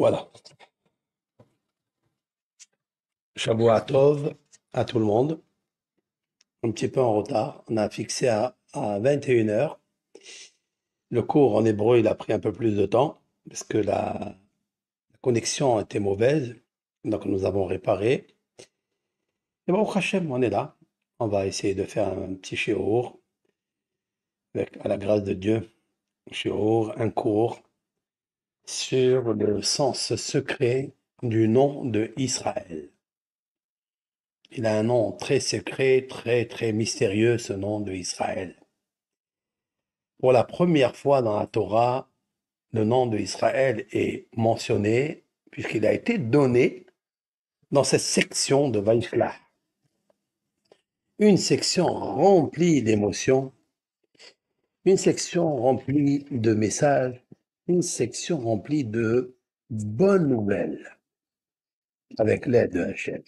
Voilà. Shavua Tov à tout le monde. Un petit peu en retard. On a fixé à 21 heures. Le cours en hébreu, il a pris un peu plus de temps parce que la connexion était mauvaise. Donc nous avons réparé. Et bon, au Hachem, on est là. On va essayer de faire un petit shiur avec, à la grâce de Dieu. Shiur, un cours sur le sens secret du nom de Israël. Il a un nom très secret, très très mystérieux, ce nom de Israël. Pour la première fois dans la Torah, le nom de Israël est mentionné puisqu'il a été donné dans cette section de Vaïfla. Une section remplie d'émotions, une section remplie de messages, une section remplie de bonnes nouvelles avec l'aide de Hachem.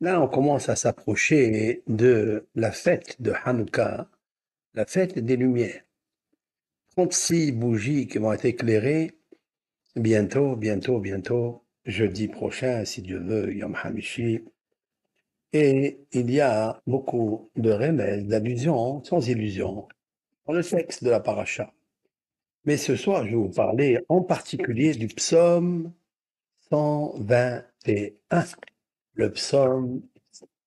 Là, on commence à s'approcher de la fête de Hanouka, la fête des Lumières. 36 bougies qui vont être éclairées bientôt, jeudi prochain, si Dieu veut, Yom Hamishi. Et il y a beaucoup de remèdes, d'allusions, sans illusion, dans le texte de la paracha. Mais ce soir, je vais vous parler en particulier du psaume 121, le psaume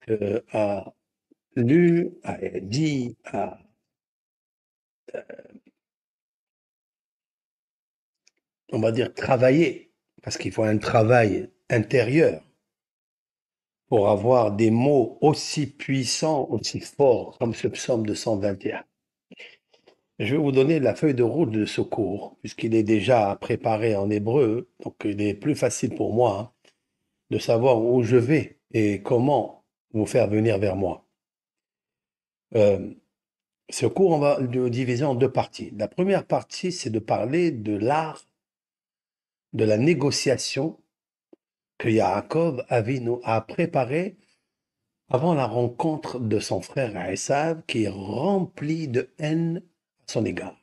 que a lu, a dit, on va dire, travaillé, parce qu'il faut un travail intérieur pour avoir des mots aussi puissants, aussi forts comme ce psaume de 121. Je vais vous donner la feuille de route de ce cours, puisqu'il est déjà préparé en hébreu, donc il est plus facile pour moi de savoir où je vais et comment vous faire venir vers moi. Ce cours, on va le diviser en deux parties. La première partie, c'est de parler de l'art de la négociation que Yaakov Avinu a préparé avant la rencontre de son frère Esav, qui est rempli de haine à son égard.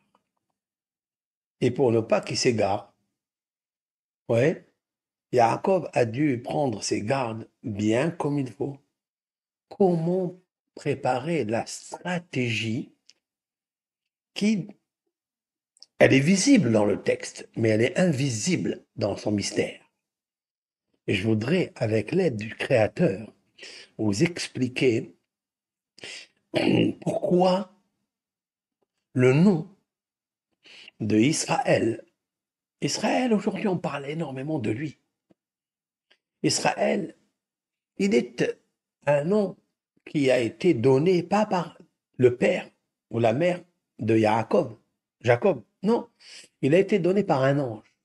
Et pour ne pas qu'il s'égare, ouais, Yaakov a dû prendre ses gardes bien comme il faut. Comment préparer la stratégie qui, elle est visible dans le texte, mais elle est invisible dans son mystère. Et je voudrais, avec l'aide du Créateur, vous expliquer pourquoi le nom de Israël. Israël, aujourd'hui, on parle énormément de lui. Israël, il est un nom qui a été donné pas par le père ou la mère de Jacob, non, il a été donné par un ange.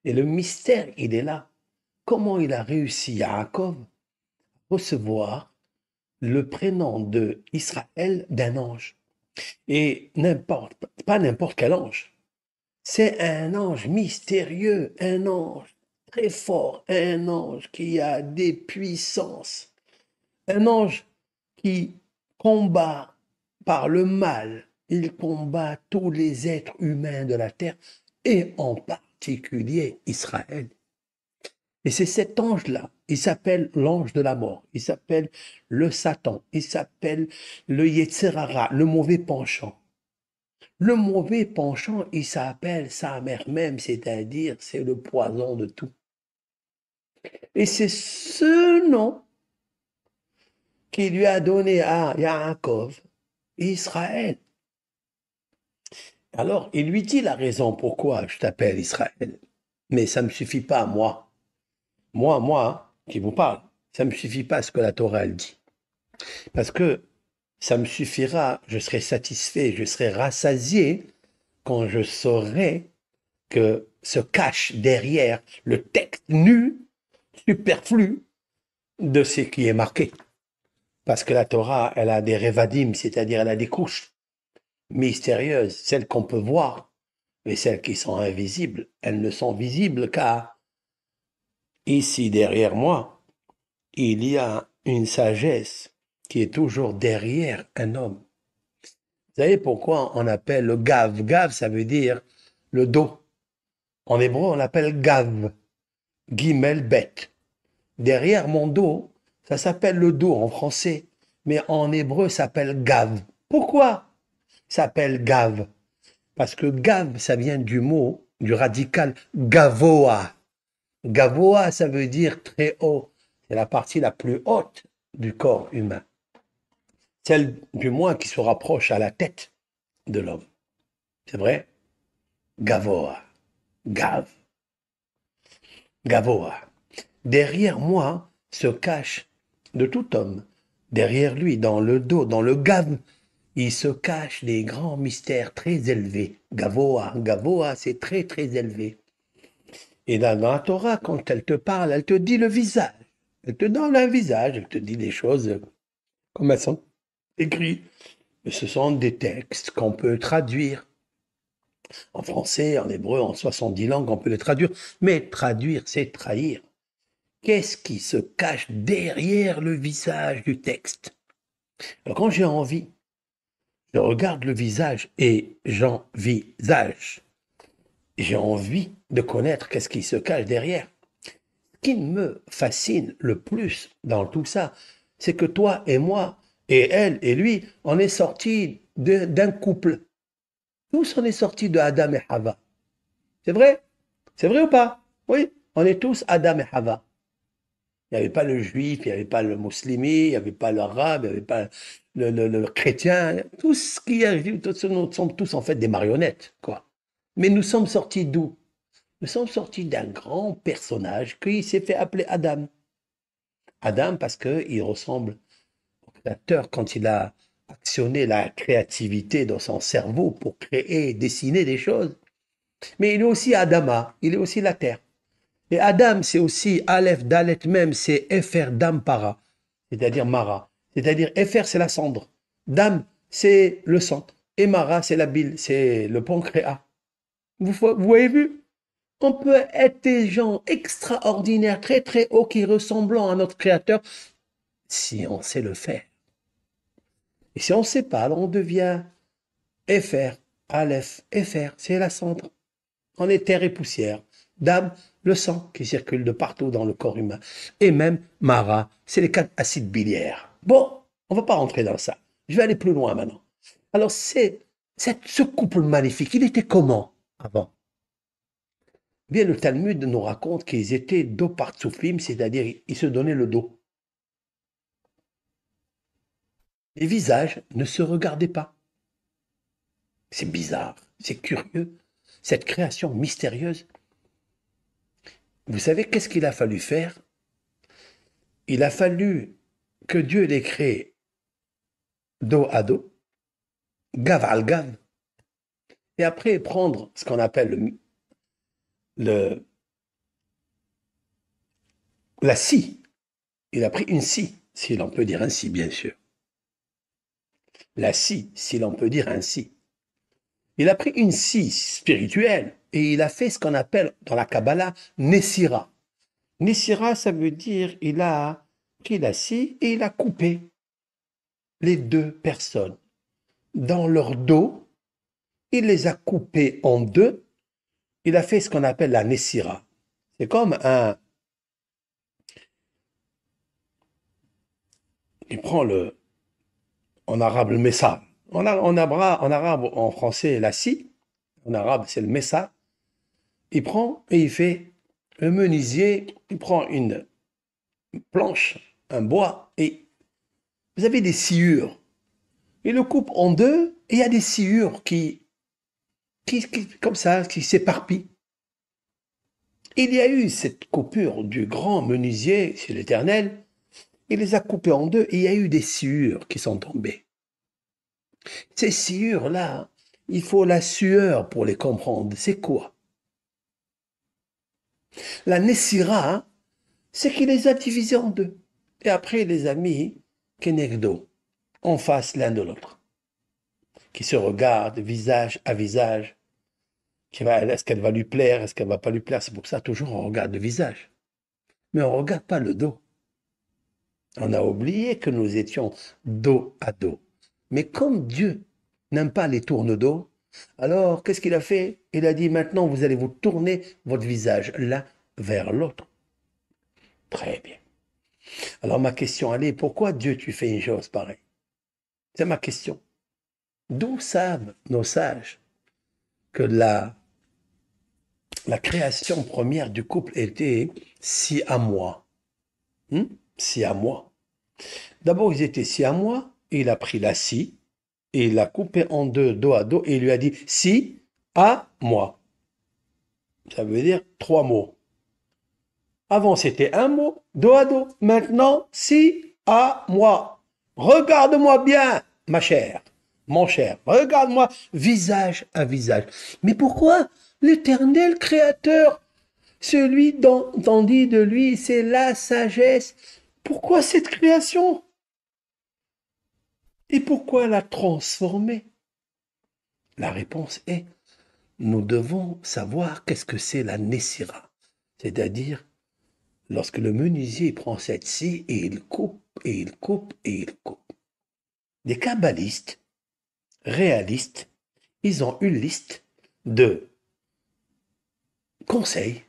Et le mystère, il est là. Comment il a réussi, Jacob, à recevoir le prénom de Israël d'un ange? Et pas n'importe quel ange. C'est un ange mystérieux, un ange très fort, un ange qui a des puissances, un ange qui combat par le mal, il combat tous les êtres humains de la terre et en particulier Israël. Et c'est cet ange-là, il s'appelle l'ange de la mort, il s'appelle le Satan, il s'appelle le Yetzerara, le mauvais penchant. Le mauvais penchant, il s'appelle sa mère même, c'est-à-dire c'est le poison de tout. Et c'est ce nom qui lui a donné à Yaakov Israël. Alors, il lui dit la raison pourquoi je t'appelle Israël. Mais ça ne me suffit pas, moi. Moi, qui vous parle. Ça ne me suffit pas ce que la Torah elle dit. Parce que ça me suffira, je serai satisfait, je serai rassasié quand je saurai que se cache derrière le texte nu, superflu, de ce qui est marqué. Parce que la Torah, elle a des revadim, c'est-à-dire elle a des couches mystérieuses, celles qu'on peut voir, mais celles qui sont invisibles, elles ne sont visibles qu'à ici derrière moi. Il y a une sagesse qui est toujours derrière un homme. Vous savez pourquoi on appelle le gav? Gav, ça veut dire le dos. En hébreu, on l'appelle gav, guimel, bet. Derrière mon dos, ça s'appelle le dos en français, mais en hébreu, ça s'appelle gav. Pourquoi ça s'appelle gav? Parce que gav, ça vient du mot, du radical gavoa. Gavoa, ça veut dire très haut. C'est la partie la plus haute du corps humain. Celle du moins qui se rapproche à la tête de l'homme. C'est vrai? Gavoa. Gav. Gavoa. Derrière moi se cache de tout homme. Derrière lui, dans le dos, dans le gav, il se cache des grands mystères très élevés. Gavoa. Gavoa, c'est très très élevé. Et là, dans la Torah, quand elle te parle, elle te dit le visage. Elle te donne un visage, elle te dit des choses comme elles sont écrites. Mais ce sont des textes qu'on peut traduire. En français, en hébreu, en 70 langues, on peut les traduire. Mais traduire, c'est trahir. Qu'est-ce qui se cache derrière le visage du texte? Alors, quand j'ai envie, je regarde le visage et j'envisage. J'ai envie de connaître qu'est-ce qui se cache derrière. Ce qui me fascine le plus dans tout ça, c'est que toi et moi, et elle et lui, on est sortis d'un couple. Tous, on est sortis de Adam et Hava. C'est vrai? C'est vrai ou pas? Oui, on est tous Adam et Hava. Il n'y avait pas le juif, il n'y avait pas le musulman, il n'y avait pas l'arabe, il n'y avait pas le chrétien. Tout ce qui arrive, nous sommes tous en fait des marionnettes, quoi. Mais nous sommes sortis d'où? Nous sommes sortis d'un grand personnage qui s'est fait appeler Adam. Adam parce qu'il ressemble au créateur quand il a actionné la créativité dans son cerveau pour créer, dessiner des choses. Mais il est aussi Adama, il est aussi la terre. Et Adam, c'est aussi Aleph, Dalet même, c'est Efer, Dam, Para, c'est-à-dire Mara. C'est-à-dire Efer, c'est la cendre. Dam, c'est le sang. Et Mara, c'est la bile, c'est le pancréas. Vous avez vu? On peut être des gens extraordinaires, très très hauts, qui ressemblent à notre Créateur, si on sait le faire. Et si on ne sait pas, alors on devient Efer, Aleph, Efer, c'est la cendre. On est terre et poussière. Dam, le sang qui circule de partout dans le corps humain. Et même Mara, c'est les 4 acides biliaires. Bon, on ne va pas rentrer dans ça. Je vais aller plus loin maintenant. Alors, ce couple magnifique, il était comment avant? Bien, le Talmud nous raconte qu'ils étaient dos partsoufim, c'est-à-dire ils se donnaient le dos. Les visages ne se regardaient pas. C'est bizarre, c'est curieux, cette création mystérieuse. Vous savez qu'est-ce qu'il a fallu faire? Il a fallu que Dieu les crée dos à dos, gave à gave, et après prendre ce qu'on appelle le- la scie. Il a pris une scie, si l'on peut dire ainsi, bien sûr. La scie, si l'on peut dire ainsi. Il a pris une scie spirituelle et il a fait ce qu'on appelle dans la Kabbalah Nessira. Nessira, ça veut dire il a pris la scie et il a coupé les deux personnes dans leur dos. Il les a coupés en deux. Il a fait ce qu'on appelle la Nessira. C'est comme il prend en arabe le messa. En arabe, en français, la scie. En arabe, c'est le messa. Il prend et il fait un menuisier. Il prend une planche, un bois, et vous avez des sciures. Il le coupe en deux, et il y a des sciures comme ça, qui s'éparpillent. Il y a eu cette coupure du grand menuisier, c'est l'Éternel, il les a coupées en deux, et il y a eu des sciures qui sont tombées. Ces sciures-là, il faut la sueur pour les comprendre. C'est quoi? La Nessira, c'est qu'il les a divisées en deux. Et après, il les a mis kenegdo, en face l'un de l'autre, qui se regardent visage à visage. Est-ce qu'elle va lui plaire? Est-ce qu'elle va pas lui plaire? C'est pour ça, toujours, on regarde le visage. Mais on ne regarde pas le dos. On a oublié que nous étions dos à dos. Mais comme Dieu n'aime pas les tourne-dos, Alors, qu'est-ce qu'il a fait? Il a dit, maintenant, vous allez vous tourner votre visage l'un vers l'autre. Très bien. Alors, ma question, elle est, pourquoi Dieu, tu fais une chose pareille? C'est ma question. D'où savent nos sages que la création première du couple était si à moi? Si à moi. D'abord, ils étaient si à moi, et il a pris la scie, et il l'a coupé en deux, dos à dos, et il lui a dit si à moi. Ça veut dire trois mots. Avant, c'était un mot, dos à dos. Maintenant, si à moi. Regarde-moi bien, ma chère, mon cher. Regarde-moi visage à visage. Mais pourquoi l'Éternel Créateur, celui dont on dit de lui, c'est la sagesse. Pourquoi cette création? Et pourquoi la transformer? La réponse est, nous devons savoir qu'est-ce que c'est la Nessira. C'est-à-dire, lorsque le menuisier prend cette scie et il coupe, et il coupe, et il coupe. Les kabbalistes, réalistes, ils ont une liste de conseils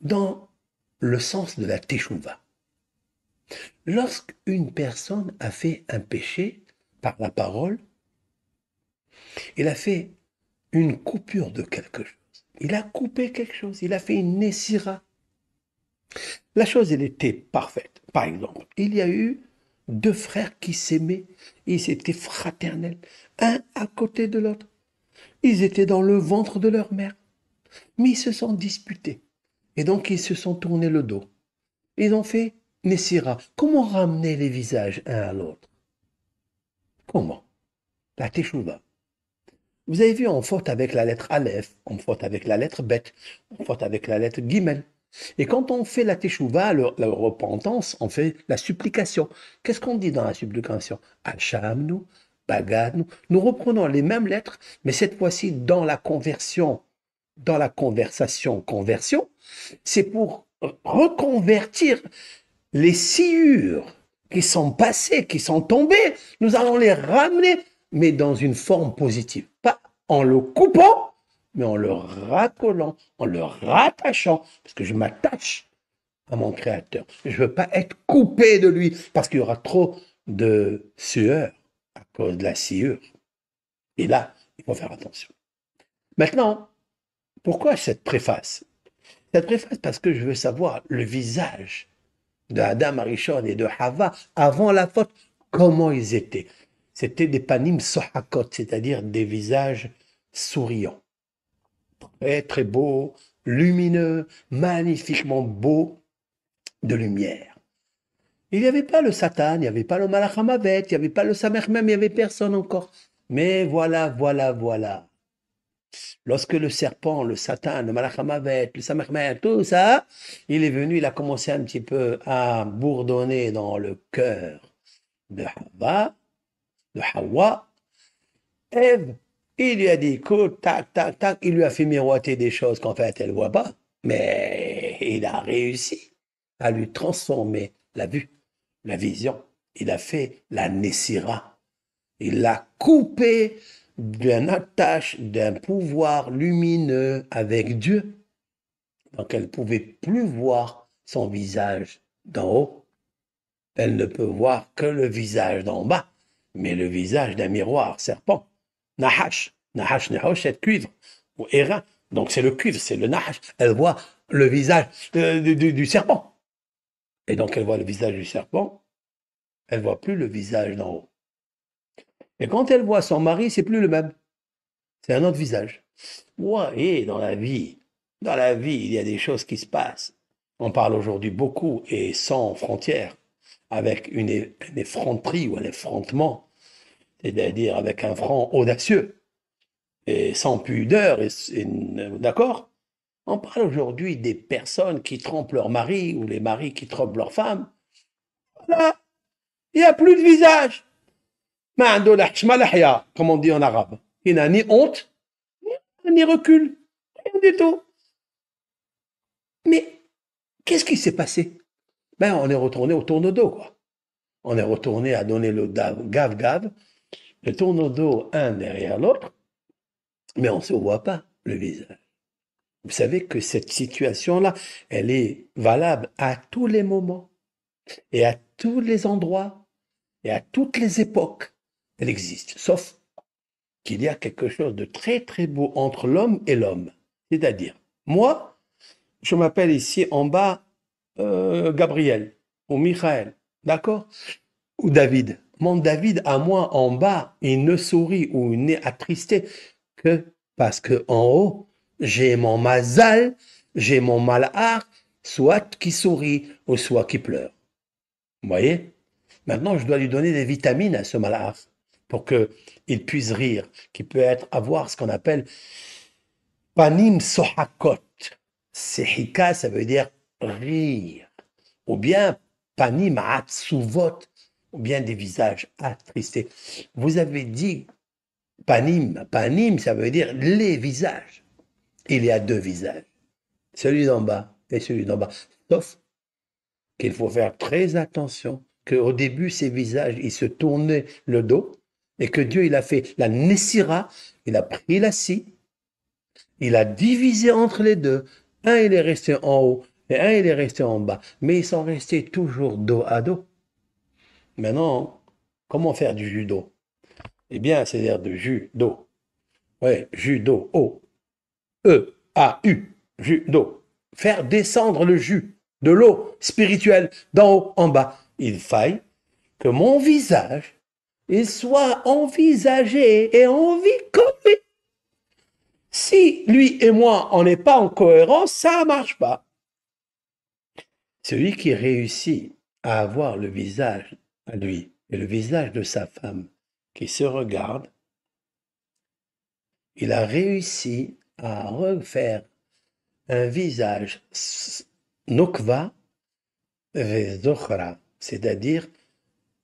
dans le sens de la teshuva. Lorsqu'une personne a fait un péché par la parole, il a fait une coupure de quelque chose. Il a coupé quelque chose, il a fait une nessira. La chose, elle était parfaite. Par exemple, il y a eu deux frères qui s'aimaient, ils étaient fraternels, un à côté de l'autre. Ils étaient dans le ventre de leur mère, mais ils se sont disputés. Et donc, ils se sont tournés le dos. Ils ont fait Nessira. Comment ramener les visages un à l'autre? Comment? La Teshuvah. Vous avez vu, on faute avec la lettre Aleph, on faute avec la lettre Bet, on faute avec la lettre Gimel. Et quand on fait la Teshuvah, la repentance, on fait la supplication. Qu'est-ce qu'on dit dans la supplication? Achamnu, Bagadnu. Nous reprenons les mêmes lettres, mais cette fois-ci dans la conversion, dans la conversion, c'est pour reconvertir les sciures qui sont passées, qui sont tombées, nous allons les ramener, mais dans une forme positive. Pas en le coupant, mais en le raccolant, en le rattachant, parce que je m'attache à mon Créateur. Je ne veux pas être coupé de lui, parce qu'il y aura trop de sueur à cause de la sciure. Et là, il faut faire attention. Maintenant, pourquoi cette préface? Cette préface, parce que je veux savoir le visage de Adam Arishon et de Hava avant la faute, comment ils étaient. C'était des panim sohakot, c'est-à-dire des visages souriants. Très, très beaux, lumineux, magnifiquement beaux de lumière. Il n'y avait pas le Satan, il n'y avait pas le Malach HaMavet, il n'y avait pas le Samer même, il n'y avait personne encore. Mais voilà, voilà, voilà. Lorsque le serpent, le Satan, le Malach HaMavet, le Samer même, tout ça, il est venu, il a commencé un petit peu à bourdonner dans le cœur de Hawa, Ève, il lui a dit, écoute, tac, tac, tac, il lui a fait miroiter des choses qu'en fait elle ne voit pas, mais il a réussi à lui transformer la vue, la vision. Il a fait la Nessira. Il l'a coupé d'une attache, d'un pouvoir lumineux avec Dieu. Donc elle ne pouvait plus voir son visage d'en haut. Elle ne peut voir que le visage d'en bas, mais le visage d'un miroir serpent. Nahash, Nahash, Nahash, c'est cuivre, ou airain. Donc c'est le cuivre, c'est le Nahash. Elle voit le visage du serpent. Et donc elle voit le visage du serpent, elle voit plus le visage d'en haut. Et quand elle voit son mari, c'est plus le même. C'est un autre visage. Ouais, et dans la vie, il y a des choses qui se passent. On parle aujourd'hui beaucoup et sans frontières, avec une effronterie ou un effrontement, c'est-à-dire avec un front audacieux et sans pudeur, d'accord? On parle aujourd'hui des personnes qui trompent leur mari ou les maris qui trompent leur femme. Là, il n'y a plus de visage. Comme on dit en arabe. Il n'a ni honte, ni recul. Rien du tout. Mais qu'est-ce qui s'est passé? Ben, on est retourné au tourne-dos, quoi. On est retourné à donner le gave-gave, le tourne-dos un derrière l'autre, mais on ne se voit pas le visage. Vous savez que cette situation-là, elle est valable à tous les moments et à tous les endroits et à toutes les époques. Elle existe, sauf qu'il y a quelque chose de très très beau entre l'homme et l'homme. C'est-à-dire, moi, je m'appelle ici en bas Gabriel ou Michael, d'accord? Ou David. Mon David à moi en bas, il ne sourit ou il n'est attristé que parce que en haut, j'ai mon mazal, j'ai mon malhar, soit qui sourit ou soit qui pleure. Vous voyez? Maintenant, je dois lui donner des vitamines à ce malhar pour qu'il puisse rire, qu'il peut avoir ce qu'on appelle panim sohakot. Sehika, ça veut dire rire. Ou bien panim atsuvot, ou bien des visages attristés. Vous avez dit panim. Panim, ça veut dire les visages. Il y a deux visages, celui d'en bas et celui d'en bas. Sauf qu'il faut faire très attention qu'au début, ces visages, ils se tournaient le dos et que Dieu, il a fait la Nessira, il a pris la scie, il a divisé entre les deux. Un, il est resté en haut et un, il est resté en bas. Mais ils sont restés toujours dos à dos. Maintenant, comment faire du judo? Eh bien, c'est-à-dire de judo. Ouais, judo, O, E, A, U, judo. Faire descendre le jus de l'eau spirituelle d'en haut en bas. Il faille que mon visage, il soit envisagé et envie comme lui. Si lui et moi, on n'est pas en cohérence, ça ne marche pas. Celui qui réussit à avoir le visage à lui et le visage de sa femme qui se regarde, il a réussi à refaire un visage nokva vezochra, c'est-à-dire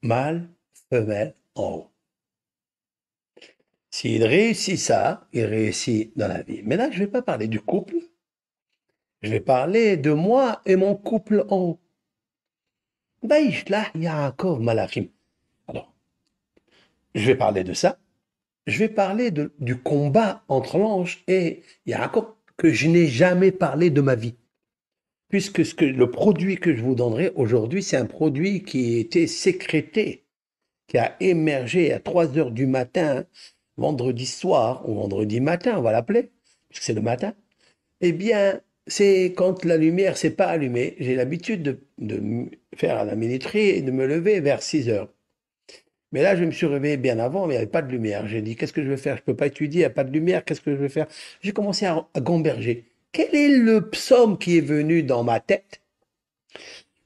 mâle, femelle en haut. S'il réussit ça, il réussit dans la vie. Mais là, je ne vais pas parler du couple, je vais parler de moi et mon couple en haut. Vaïshlach Yaakov Malachim. Alors, je vais parler de ça. Je vais parler du combat entre l'ange et Yaakov que je n'ai jamais parlé de ma vie. Puisque le produit que je vous donnerai aujourd'hui, c'est un produit qui a été sécrété, qui a émergé à 3 heures du matin, vendredi soir ou vendredi matin, on va l'appeler, puisque c'est le matin. Eh bien, c'est quand la lumière s'est pas allumée. J'ai l'habitude de faire la minuterie et de me lever vers 6 heures. Mais là, je me suis réveillé bien avant, mais il n'y avait pas de lumière. J'ai dit, qu'est-ce que je vais faire? Je ne peux pas étudier, il n'y a pas de lumière, qu'est-ce que je vais faire? J'ai commencé à gamberger. Quel est le psaume qui est venu dans ma tête?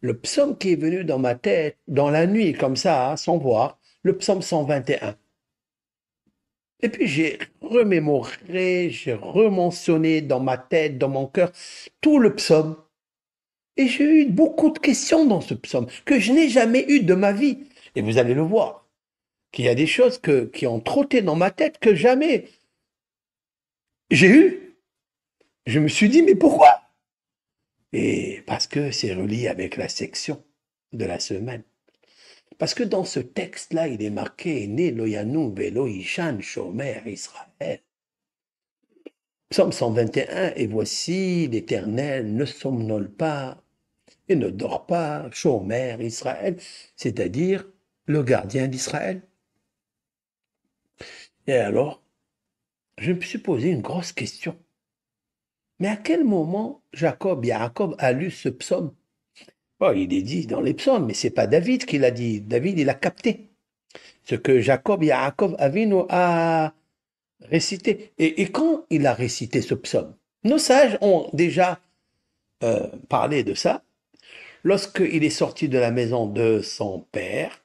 Le psaume qui est venu dans ma tête, dans la nuit, comme ça, hein, sans voir, le psaume 121. Et puis j'ai remémoré, j'ai rementionné dans ma tête, dans mon cœur, tout le psaume. Et j'ai eu beaucoup de questions dans ce psaume que je n'ai jamais eu de ma vie. Et vous allez le voir, qu'il y a des choses qui ont trotté dans ma tête que jamais j'ai eu. Je me suis dit, mais pourquoi? Et parce que c'est relié avec la section de la semaine. Parce que dans ce texte-là, il est marqué, né loyanou velo ishan shomer Israël. Psaume 121, et voici l'Éternel ne somnole pas et ne dort pas, shomer Israël, c'est-à-dire le gardien d'Israël. Et alors, je me suis posé une grosse question. Mais à quel moment Jacob a lu ce psaume? Bon, il est dit dans les psaumes, mais c'est pas David qui l'a dit. David, il a capté ce que Yaakov Avinu a récité. Et quand il a récité ce psaume, nos sages ont déjà parlé de ça. Lorsqu'il est sorti de la maison de son père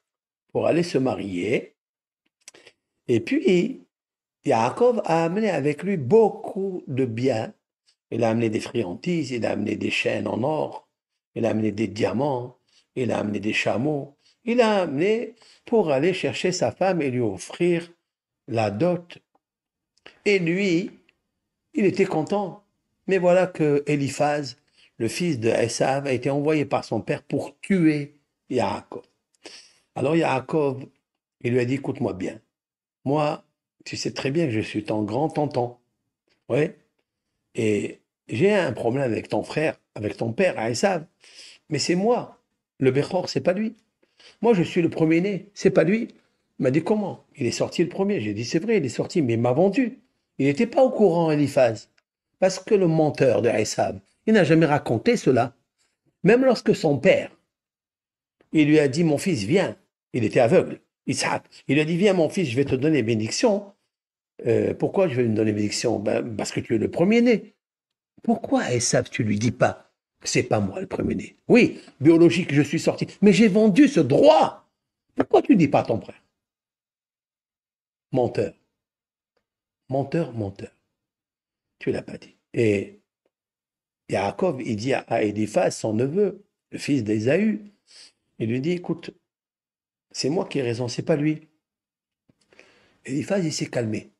pour aller se marier, et puis Yaakov a amené avec lui beaucoup de biens. Il a amené des friandises, il a amené des chaînes en or, il a amené des diamants, il a amené des chameaux, il a amené pour aller chercher sa femme et lui offrir la dot. Et lui, il était content. Mais voilà que Eliphaz, le fils de Esav, a été envoyé par son père pour tuer Yaakov. Alors Yaakov, il lui a dit, écoute-moi bien, moi, tu sais très bien que je suis ton grand tonton. Ouais. Et j'ai un problème avec ton frère, avec ton père, Esav. Mais c'est moi. Le Bechor, c'est pas lui. Moi, je suis le premier-né, c'est pas lui. Il m'a dit comment? Il est sorti le premier. J'ai dit c'est vrai, il est sorti, mais il m'a vendu. Il n'était pas au courant, Eliphaz. Parce que le menteur de Esav, il n'a jamais raconté cela. Même lorsque son père, il lui a dit mon fils, viens. Il était aveugle, Isaac. Il lui a dit viens, mon fils, je vais te donner bénédiction. Pourquoi je vais lui donner bénédiction? Ben, parce que tu es le premier-né. Pourquoi Esav, tu lui dis pas que c'est pas moi le premier-né? Oui, biologique, je suis sorti, mais j'ai vendu ce droit. Pourquoi tu dis pas à ton frère? Menteur, menteur, menteur. Tu l'as pas dit. Et Yaakov, il dit à Éliphaz, son neveu, le fils d'Ésaü, il lui dit, écoute, c'est moi qui ai raison, c'est pas lui. Éliphaz, il s'est calmé.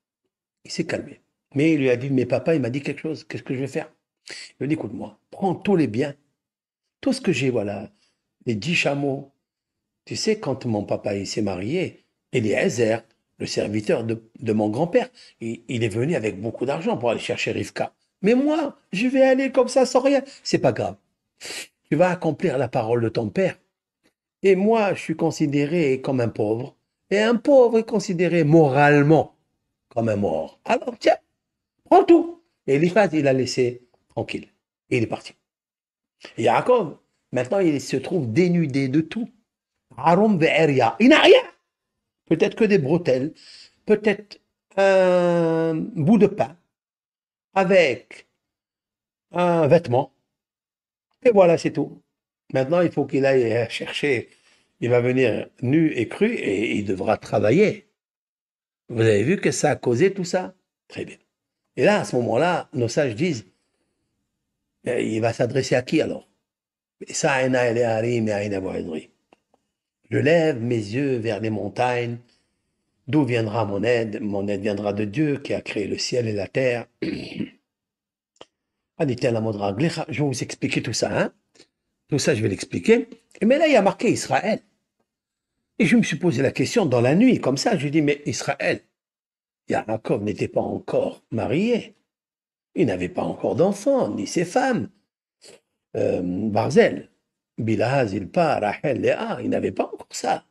Il s'est calmé. Mais il lui a dit, mais papa, il m'a dit quelque chose, qu'est-ce que je vais faire? Il lui a dit, écoute-moi, prends tous les biens, tout ce que j'ai, voilà, les 10 chameaux. Tu sais, quand mon papa il s'est marié, Eliezer, le serviteur de mon grand-père, il est venu avec beaucoup d'argent pour aller chercher Rivka. Mais moi, je vais aller comme ça sans rien. C'est pas grave. Tu vas accomplir la parole de ton père. Et moi, je suis considéré comme un pauvre. Et un pauvre est considéré moralement comme un mort. Alors, tiens, prends tout. Et Eliphaz, il a laissé tranquille. Et il est parti. Et Yaakov, maintenant, il se trouve dénudé de tout. Harum ve'eria. Il n'a rien. Peut-être que des bretelles, peut-être un bout de pain avec un vêtement. Et voilà, c'est tout. Maintenant, il faut qu'il aille chercher. Il va venir nu et cru et il devra travailler. Vous avez vu que ça a causé tout ça? Très bien. Et là, à ce moment-là, nos sages disent, il va s'adresser à qui alors? Je lève mes yeux vers les montagnes. D'où viendra mon aide? Mon aide viendra de Dieu qui a créé le ciel et la terre. Je vais vous expliquer tout ça. Hein? Tout ça, je vais l'expliquer. Mais là, il y a marqué Israël. Et je me suis posé la question dans la nuit, comme ça. Je dis, mais Israël, Yaakov n'était pas encore marié. Il n'avait pas encore d'enfants, ni ses femmes. Barzel, Bilhaz, Zilpa, Rachel, Léa, il n'avait pas encore ça.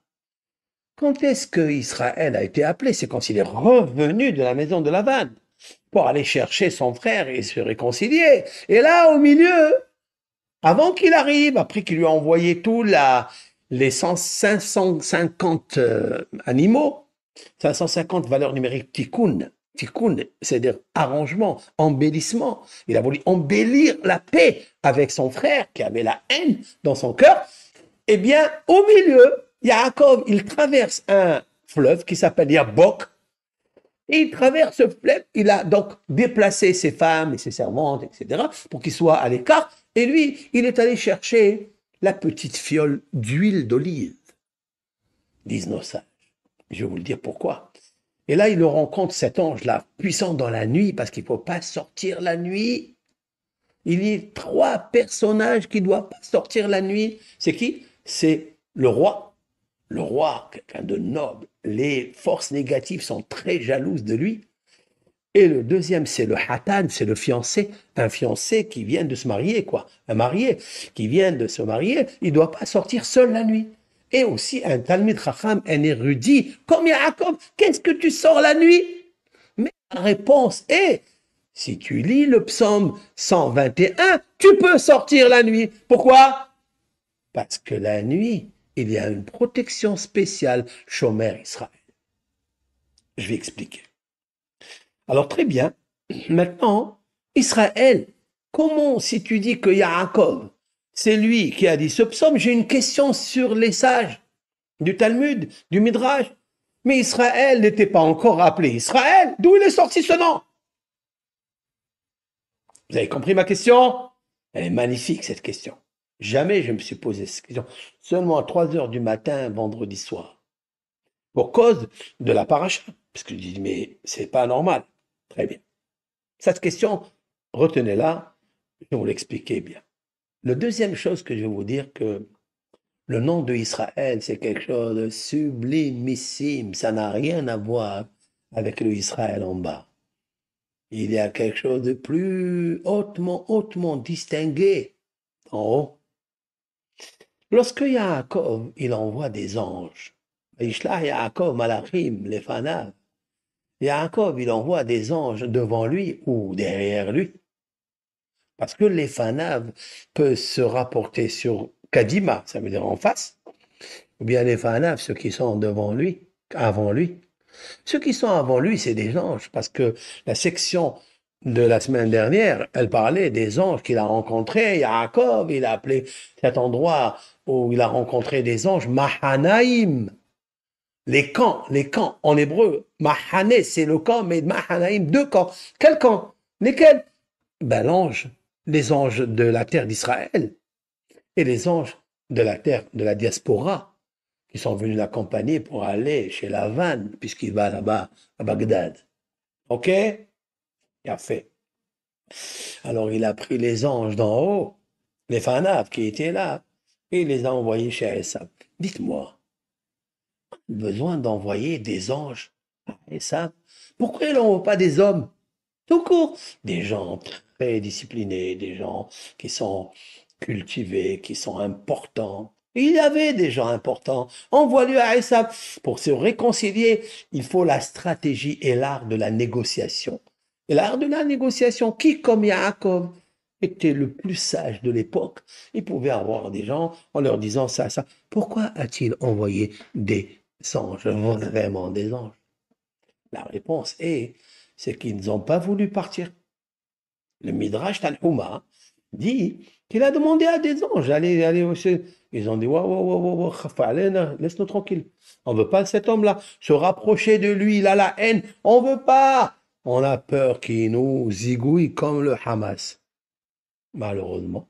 Quand est-ce que Israël a été appelé? C'est quand il est revenu de la maison de Lavan pour aller chercher son frère et se réconcilier. Et là, au milieu, avant qu'il arrive, après qu'il lui a envoyé les 550 animaux, 550 valeurs numériques tikkun, c'est-à-dire arrangement, embellissement. Il a voulu embellir la paix avec son frère qui avait la haine dans son cœur. Eh bien, au milieu, Yaakov, il traverse un fleuve qui s'appelle Yabok. Et il traverse ce fleuve. Il a donc déplacé ses femmes et ses servantes, etc., pour qu'ils soient à l'écart. Et lui, il est allé chercher la petite fiole d'huile d'olive, disent nos sages. Je vais vous le dire pourquoi. Et là, il rencontre cet ange-là, puissant dans la nuit, parce qu'il ne faut pas sortir la nuit. Il y a 3 personnages qui ne doivent pas sortir la nuit. C'est qui? C'est le roi. Le roi, quelqu'un de noble. Les forces négatives sont très jalouses de lui. Et le deuxième, c'est le hatan, c'est le fiancé. Un fiancé qui vient de se marier, quoi. Un marié qui vient de se marier, il ne doit pas sortir seul la nuit. Et aussi un talmid chacham, un érudit, comme Yaakov, qu'est-ce que tu sors la nuit? Mais la réponse est, si tu lis le psaume 121, tu peux sortir la nuit. Pourquoi? Parce que la nuit, il y a une protection spéciale, Shomer Israël. Je vais expliquer. Alors très bien, maintenant, Israël, comment, si tu dis que Yaakov, c'est lui qui a dit ce psaume, j'ai une question sur les sages du Talmud, du Midrash. Mais Israël n'était pas encore appelé Israël. D'où il est sorti ce nom? Vous avez compris ma question? Elle est magnifique cette question. Jamais je me suis posé cette question. Seulement à 3 heures du matin, vendredi soir. Pour cause de la paracha. Parce que je dis, mais c'est pas normal. Très bien. Cette question, retenez-la, je vais vous l'expliquer bien. La deuxième chose que je vais vous dire, que le nom de Israël, c'est quelque chose de sublimissime. Ça n'a rien à voir avec le Israël en bas. Il y a quelque chose de plus hautement distingué en haut. Lorsque Yaakov, il envoie des anges, Yishlach Yaakov Malachim Lefanav, Yaakov, il envoie des anges devant lui ou derrière lui. Parce que Lefanav peut se rapporter sur Kadima, ça veut dire en face, ou bien Lefanav, ceux qui sont devant lui, avant lui. Ceux qui sont avant lui, c'est des anges, parce que la section de la semaine dernière, elle parlait des anges qu'il a rencontrés. Yaakov, il a appelé cet endroit où il a rencontré des anges, Mahanaïm. Les camps, en hébreu, Mahané, c'est le camp, mais Mahanaïm, deux camps. Quel camp? Lesquels? Ben, les anges de la terre d'Israël et les anges de la terre de la diaspora qui sont venus l'accompagner pour aller chez Lavan, puisqu'il va là-bas à Bagdad. OK? Il a fait. Alors il a pris les anges d'en haut, les Fanav qui étaient là, et il les a envoyés chez Esav. Dites-moi, besoin d'envoyer des anges à Esav? Pourquoi il n'envoie pas des hommes? Tout court. Des gens très disciplinés, des gens qui sont cultivés, qui sont importants. Il y avait des gens importants. Envoie-lui à Esav. Pour se réconcilier, il faut la stratégie et l'art de la négociation. Et l'art de la négociation, qui comme Yaakov était le plus sage de l'époque, il pouvait avoir des gens en leur disant ça, ça. Pourquoi a-t-il envoyé des anges, vraiment des anges? La réponse est, c'est qu'ils n'ont pas voulu partir. Le Midrash Tanhuma dit qu'il a demandé à des anges, allez aussi. Ils ont dit, laisse-nous tranquille. On ne veut pas cet homme-là. Se rapprocher de lui, il a la haine. On ne veut pas. On a peur qu'il nous zigouille comme le Hamas. Malheureusement.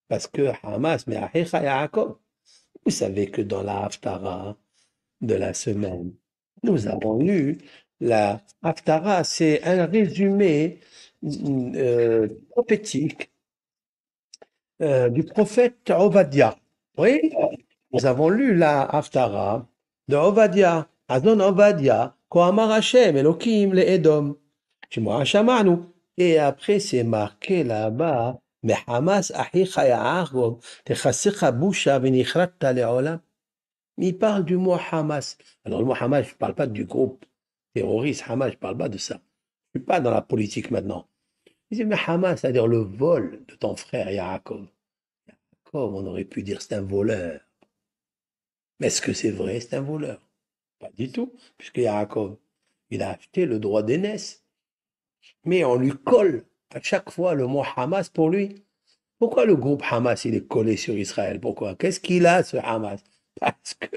Parce que Hamas, mais Ahicha Yaakov. Vous savez que dans la Haftara de la semaine, nous avons lu la Haftara, c'est un résumé prophétique du prophète Ovadia. Oui, nous avons lu la Haftara de Ovadia, Adon Ovadia, Kohamar Hashem, Elohim, le Edom, Shimoa Shamanu. Et après, c'est marqué là-bas, mais Hamas ahicha ya'argov, techassicha busha v'nichratta le'olam. Il parle du mot Hamas. Alors, le mot Hamas, je ne parle pas du groupe terroriste Hamas, je ne parle pas de ça. Je ne suis pas dans la politique maintenant. Il dit, mais Hamas, c'est-à-dire le vol de ton frère Yaakov. Yaakov, on aurait pu dire c'est un voleur. Mais est-ce que c'est vrai, c'est un voleur? Pas du tout, puisque Yaakov, il a acheté le droit d'aînesse. Mais on lui colle à chaque fois le mot Hamas pour lui. Pourquoi le groupe Hamas, il est collé sur Israël? Pourquoi? Qu'est-ce qu'il a, ce Hamas? Parce que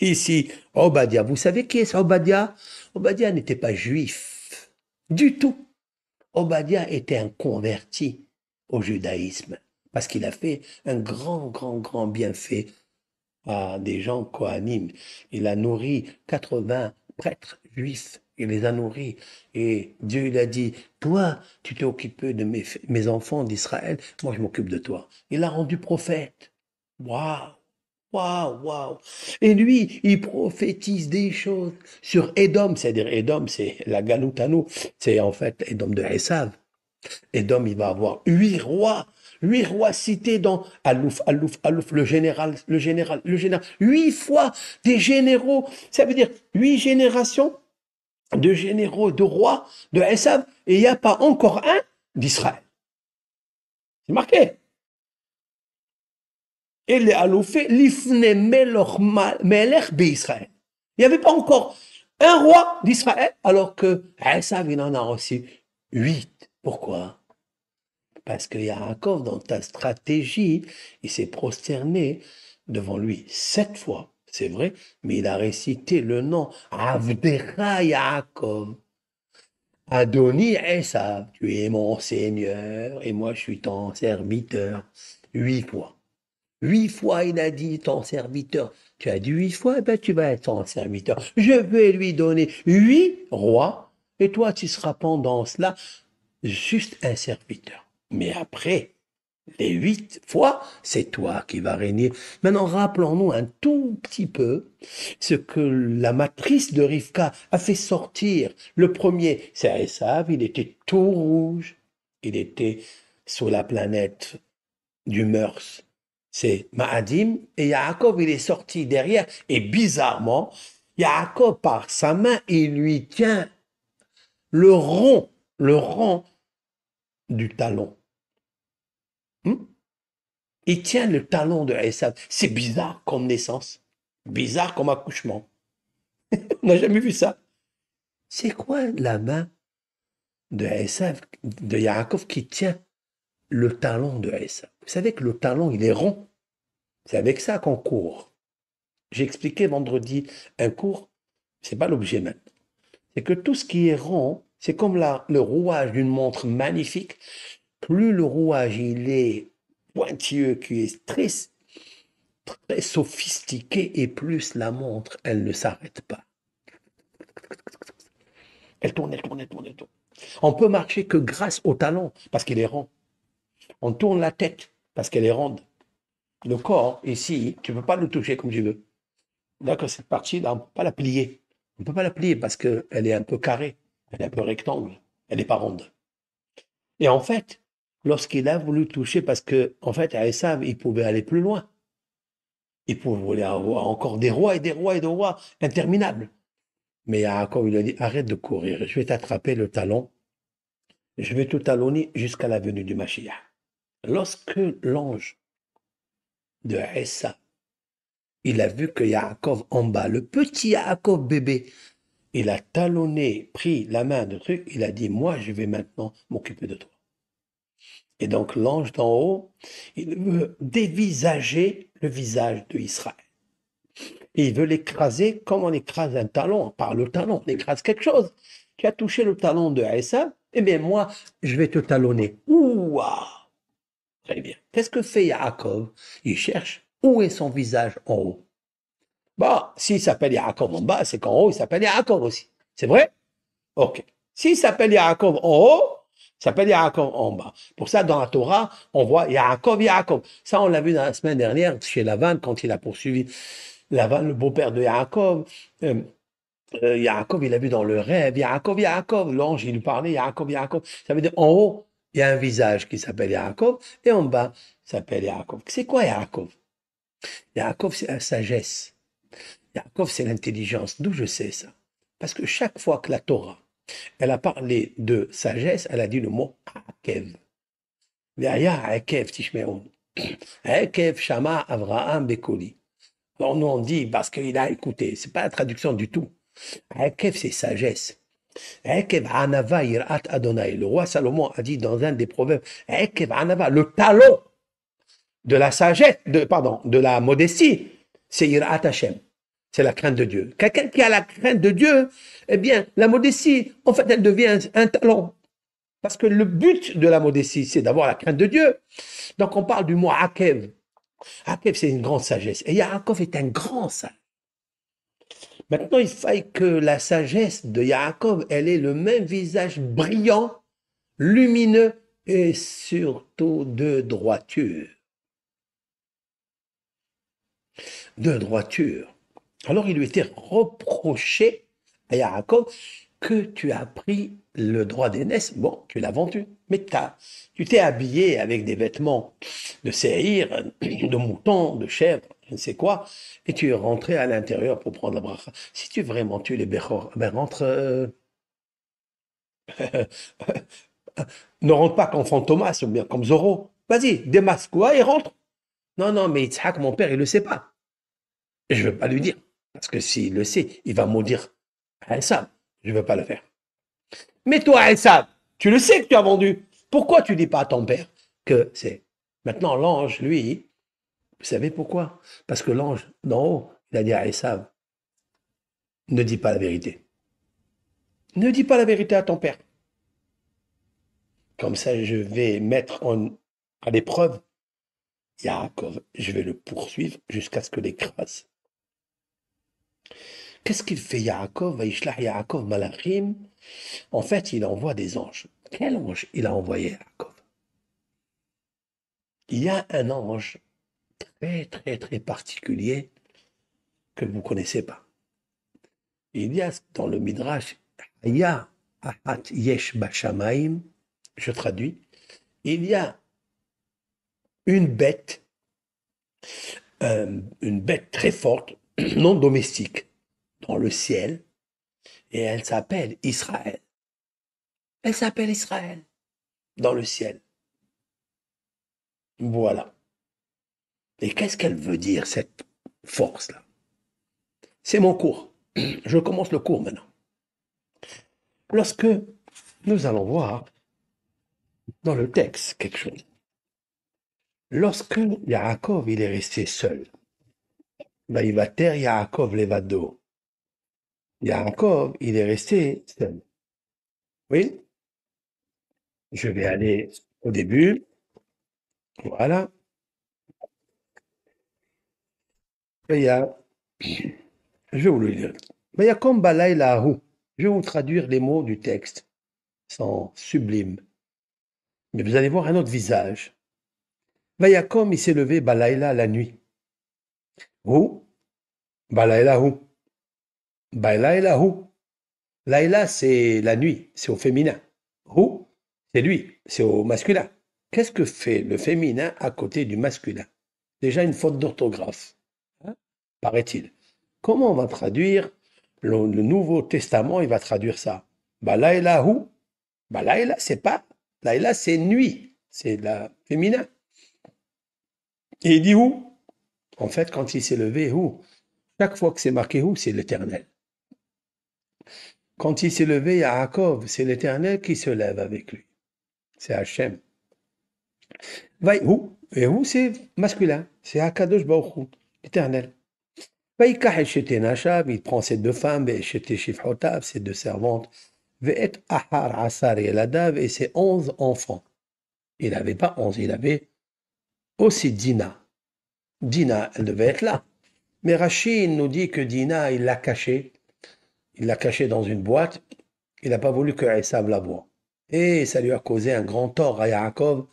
ici, Obadiah, vous savez qui est Obadiah? Obadiah n'était pas juif du tout. Obadiah était un converti au judaïsme parce qu'il a fait un grand bienfait à des gens kohanim. Il a nourri 80 prêtres juifs. Il les a nourris. Et Dieu il a dit, toi, tu t'es occupé de mes enfants d'Israël, moi je m'occupe de toi. Il l'a rendu prophète. Waouh! Waouh! Et lui, il prophétise des choses sur Édom, c'est-à-dire Édom, c'est la Galoutanou, c'est en fait Édom de Esav. Édom, il va avoir 8 rois cités dans Alouf, le général. 8 fois des généraux, ça veut dire 8 générations de généraux, de rois de Esav, et il n'y a pas encore un d'Israël. C'est marqué. Et les aloufés, l'ifne melech Israël. Il n'y avait pas encore un roi d'Israël, alors que Esav, il en a reçu 8. Pourquoi? Parce que Yaakov, dans ta stratégie, il s'est prosterné devant lui 7 fois, c'est vrai, mais il a récité le nom Avdera Yaakov. Adoni Esav, tu es mon Seigneur et moi je suis ton serviteur. 8 fois. 8 fois il a dit ton serviteur. Tu as dit 8 fois, eh ben tu vas être ton serviteur. Je vais lui donner 8 rois et toi tu seras pendant cela juste un serviteur. Mais après, Les 8 fois, c'est toi qui vas régner. Maintenant, rappelons-nous un tout petit peu ce que la matrice de Rivka a fait sortir. Le premier, c'est Esav, il était tout rouge. Il était sur la planète du Meurs. C'est Maadim, et Yaakov, il est sorti derrière. Et bizarrement, Yaakov, par sa main, il lui tient le rond du talon. Hmm. Il tient le talon de Esav. C'est bizarre comme naissance. Bizarre comme accouchement. On n'a jamais vu ça. C'est quoi la main de Esav, de Yaakov, qui tient le talon de Esav? Vous savez que le talon, il est rond. C'est avec ça qu'on court. J'ai expliqué vendredi un cours, c'est pas l'objet maintenant. C'est que tout ce qui est rond, c'est comme le rouage d'une montre magnifique. Plus le rouage il est pointilleux, qui est très sophistiqué, et plus la montre, elle ne s'arrête pas. Elle tourne, elle tourne, elle tourne, elle tourne. On peut marcher que grâce au talon, parce qu'il est rond. On tourne la tête, parce qu'elle est ronde. Le corps, ici, tu ne peux pas le toucher comme tu veux. D'accord, cette partie-là, on ne peut pas la plier. On ne peut pas la plier parce qu'elle est un peu carrée, elle est un peu rectangle, elle n'est pas ronde. Et en fait, lorsqu'il a voulu toucher, parce que, en fait, à Esav, il pouvait aller plus loin. Il pouvait avoir encore des rois et des rois et des rois interminables. Mais Yaakov, il a dit, arrête de courir, je vais t'attraper le talon, je vais te talonner jusqu'à la venue du Mashiach. Lorsque l'ange de Esav, il a vu que Yaakov en bas, le petit Yaakov bébé, il a talonné, pris la main de truc, il a dit, moi, je vais maintenant m'occuper de toi. Et donc l'ange d'en haut, il veut dévisager le visage d'Israël. Et il veut l'écraser comme on écrase un talon, par le talon, on écrase quelque chose. Tu as touché le talon de Esav, eh bien moi, je vais te talonner. Ouah! Très bien. Qu'est-ce que fait Yaakov? Il cherche où est son visage en haut. Bon, s'il s'appelle Yaakov en bas, c'est qu'en haut, il s'appelle Yaakov aussi. C'est vrai? Ok. S'il s'appelle Yaakov en haut, il s'appelle Yaakov en bas. Pour ça, dans la Torah, on voit Yaakov, Yaakov. Ça, on l'a vu dans la semaine dernière chez Lavan, quand il a poursuivi Lavan, le beau-père de Yaakov. Yaakov, il a vu dans le rêve, Yaakov, Yaakov. L'ange, il lui parlait, Yaakov, Yaakov. Ça veut dire, en haut, il y a un visage qui s'appelle Yaakov, et en bas, il s'appelle Yaakov. C'est quoi Yaakov? Yaakov, c'est la sagesse. Yaakov, c'est l'intelligence. D'où je sais ça? Parce que chaque fois que la Torah, elle a parlé de sagesse, elle a dit le mot Akev. Ve'aya Akev tishme'un. Akev shama Avraham bekoli. Alors nous on dit parce qu'il a écouté. C'est pas la traduction du tout. Akev c'est sagesse. Akev anava irat Adonai. Le roi Salomon a dit dans un des proverbes, Akev anava, le talon de la sagesse, de la modestie, c'est irat Hashem. C'est la crainte de Dieu. Quelqu'un qui a la crainte de Dieu, eh bien, la modestie, en fait, elle devient un talon. Parce que le but de la modestie, c'est d'avoir la crainte de Dieu. Donc, on parle du mot Akev. Akev, c'est une grande sagesse. Et Yaakov est un grand sage. Maintenant, il faille que la sagesse de Yaakov, elle ait le même visage brillant, lumineux et surtout de droiture. De droiture. Alors, il lui était reproché à Yaakov que tu as pris le droit d'aînesse. Bon, tu l'as vendu, mais tu t'es habillé avec des vêtements de séhir, de mouton, de chèvre, je ne sais quoi, et tu es rentré à l'intérieur pour prendre la bracha. Si tu veux vraiment tuer les béchor, ben rentre, ne rentre pas comme Fantomas ou bien comme Zorro. Vas-y, démasque-toi et rentre. Non, non, mais Itzhak, mon père, il le sait pas. Et je ne veux pas lui dire. Parce que s'il le sait, il va maudire Esav. Je ne veux pas le faire. Mais toi, Esav, tu le sais que tu as vendu. Pourquoi tu ne dis pas à ton père que c'est... Maintenant, l'ange, lui, vous savez pourquoi? Parce que l'ange d'en haut, il a dit à Esav, ne dis pas la vérité. Ne dis pas la vérité à ton père. Comme ça, je vais mettre à l'épreuve Yaakov. Je vais le poursuivre jusqu'à ce que l'écrase. Qu'est-ce qu'il fait Yaakov? Vaishlach Yaakov Malachim. En fait, il envoie des anges. Quel ange il a envoyé Yaakov? Il y a un ange très, très, très particulier que vous ne connaissez pas. Il y a dans le Midrash, Haya Ahat Yesh Bashamaim, je traduis, il y a une bête, une bête très forte, non domestique, dans le ciel, et elle s'appelle Israël. Elle s'appelle Israël, dans le ciel. Voilà. Et qu'est-ce qu'elle veut dire, cette force-là? C'est mon cours. Je commence le cours maintenant. Lorsque nous allons voir dans le texte quelque chose, lorsque Yaakov il est resté seul, Vaïvater Yaakov levado. Yaakov il est resté seul. Oui, je vais aller au début. Voilà. Et il y a, je vais vous le lire. Vayakom balaylahu. Je vais vous traduire les mots du texte, sans sublime. Mais vous allez voir un autre visage. Vayakom, il s'est levé balayla la nuit. Hu, balaylahu. Balaylahu. Laïla, c'est la nuit, c'est au féminin. Hu, c'est lui, c'est au masculin. Qu'est-ce que fait le féminin à côté du masculin? Déjà une faute d'orthographe, hein, paraît-il. Comment on va traduire le Nouveau Testament? Il va traduire ça. Balaylahu. Balayla, c'est pas. Laïla, c'est nuit, c'est la féminin. Et il dit où? En fait, quand il s'est levé, où? Chaque fois que c'est marqué où, c'est l'Éternel. Quand il s'est levé, Yaakov, c'est l'Éternel qui se lève avec lui. C'est Hachem. Vaïhou, et où c'est masculin, c'est Akadosh Baruch Hu, l'Éternel. Vaïkach et Sheté Nashav, il prend ses deux femmes, et Sheté Shifhotav, ses deux servantes, Ve'et Ahar Asar Yeladav, et ses 11 enfants. Il n'avait pas 11, il avait aussi Dina. Dina, elle devait être là. Mais Rachid nous dit que Dina, il l'a cachée. Il l'a cachée dans une boîte. Il n'a pas voulu que Esav la voie. Et ça lui a causé un grand tort à Yaakov,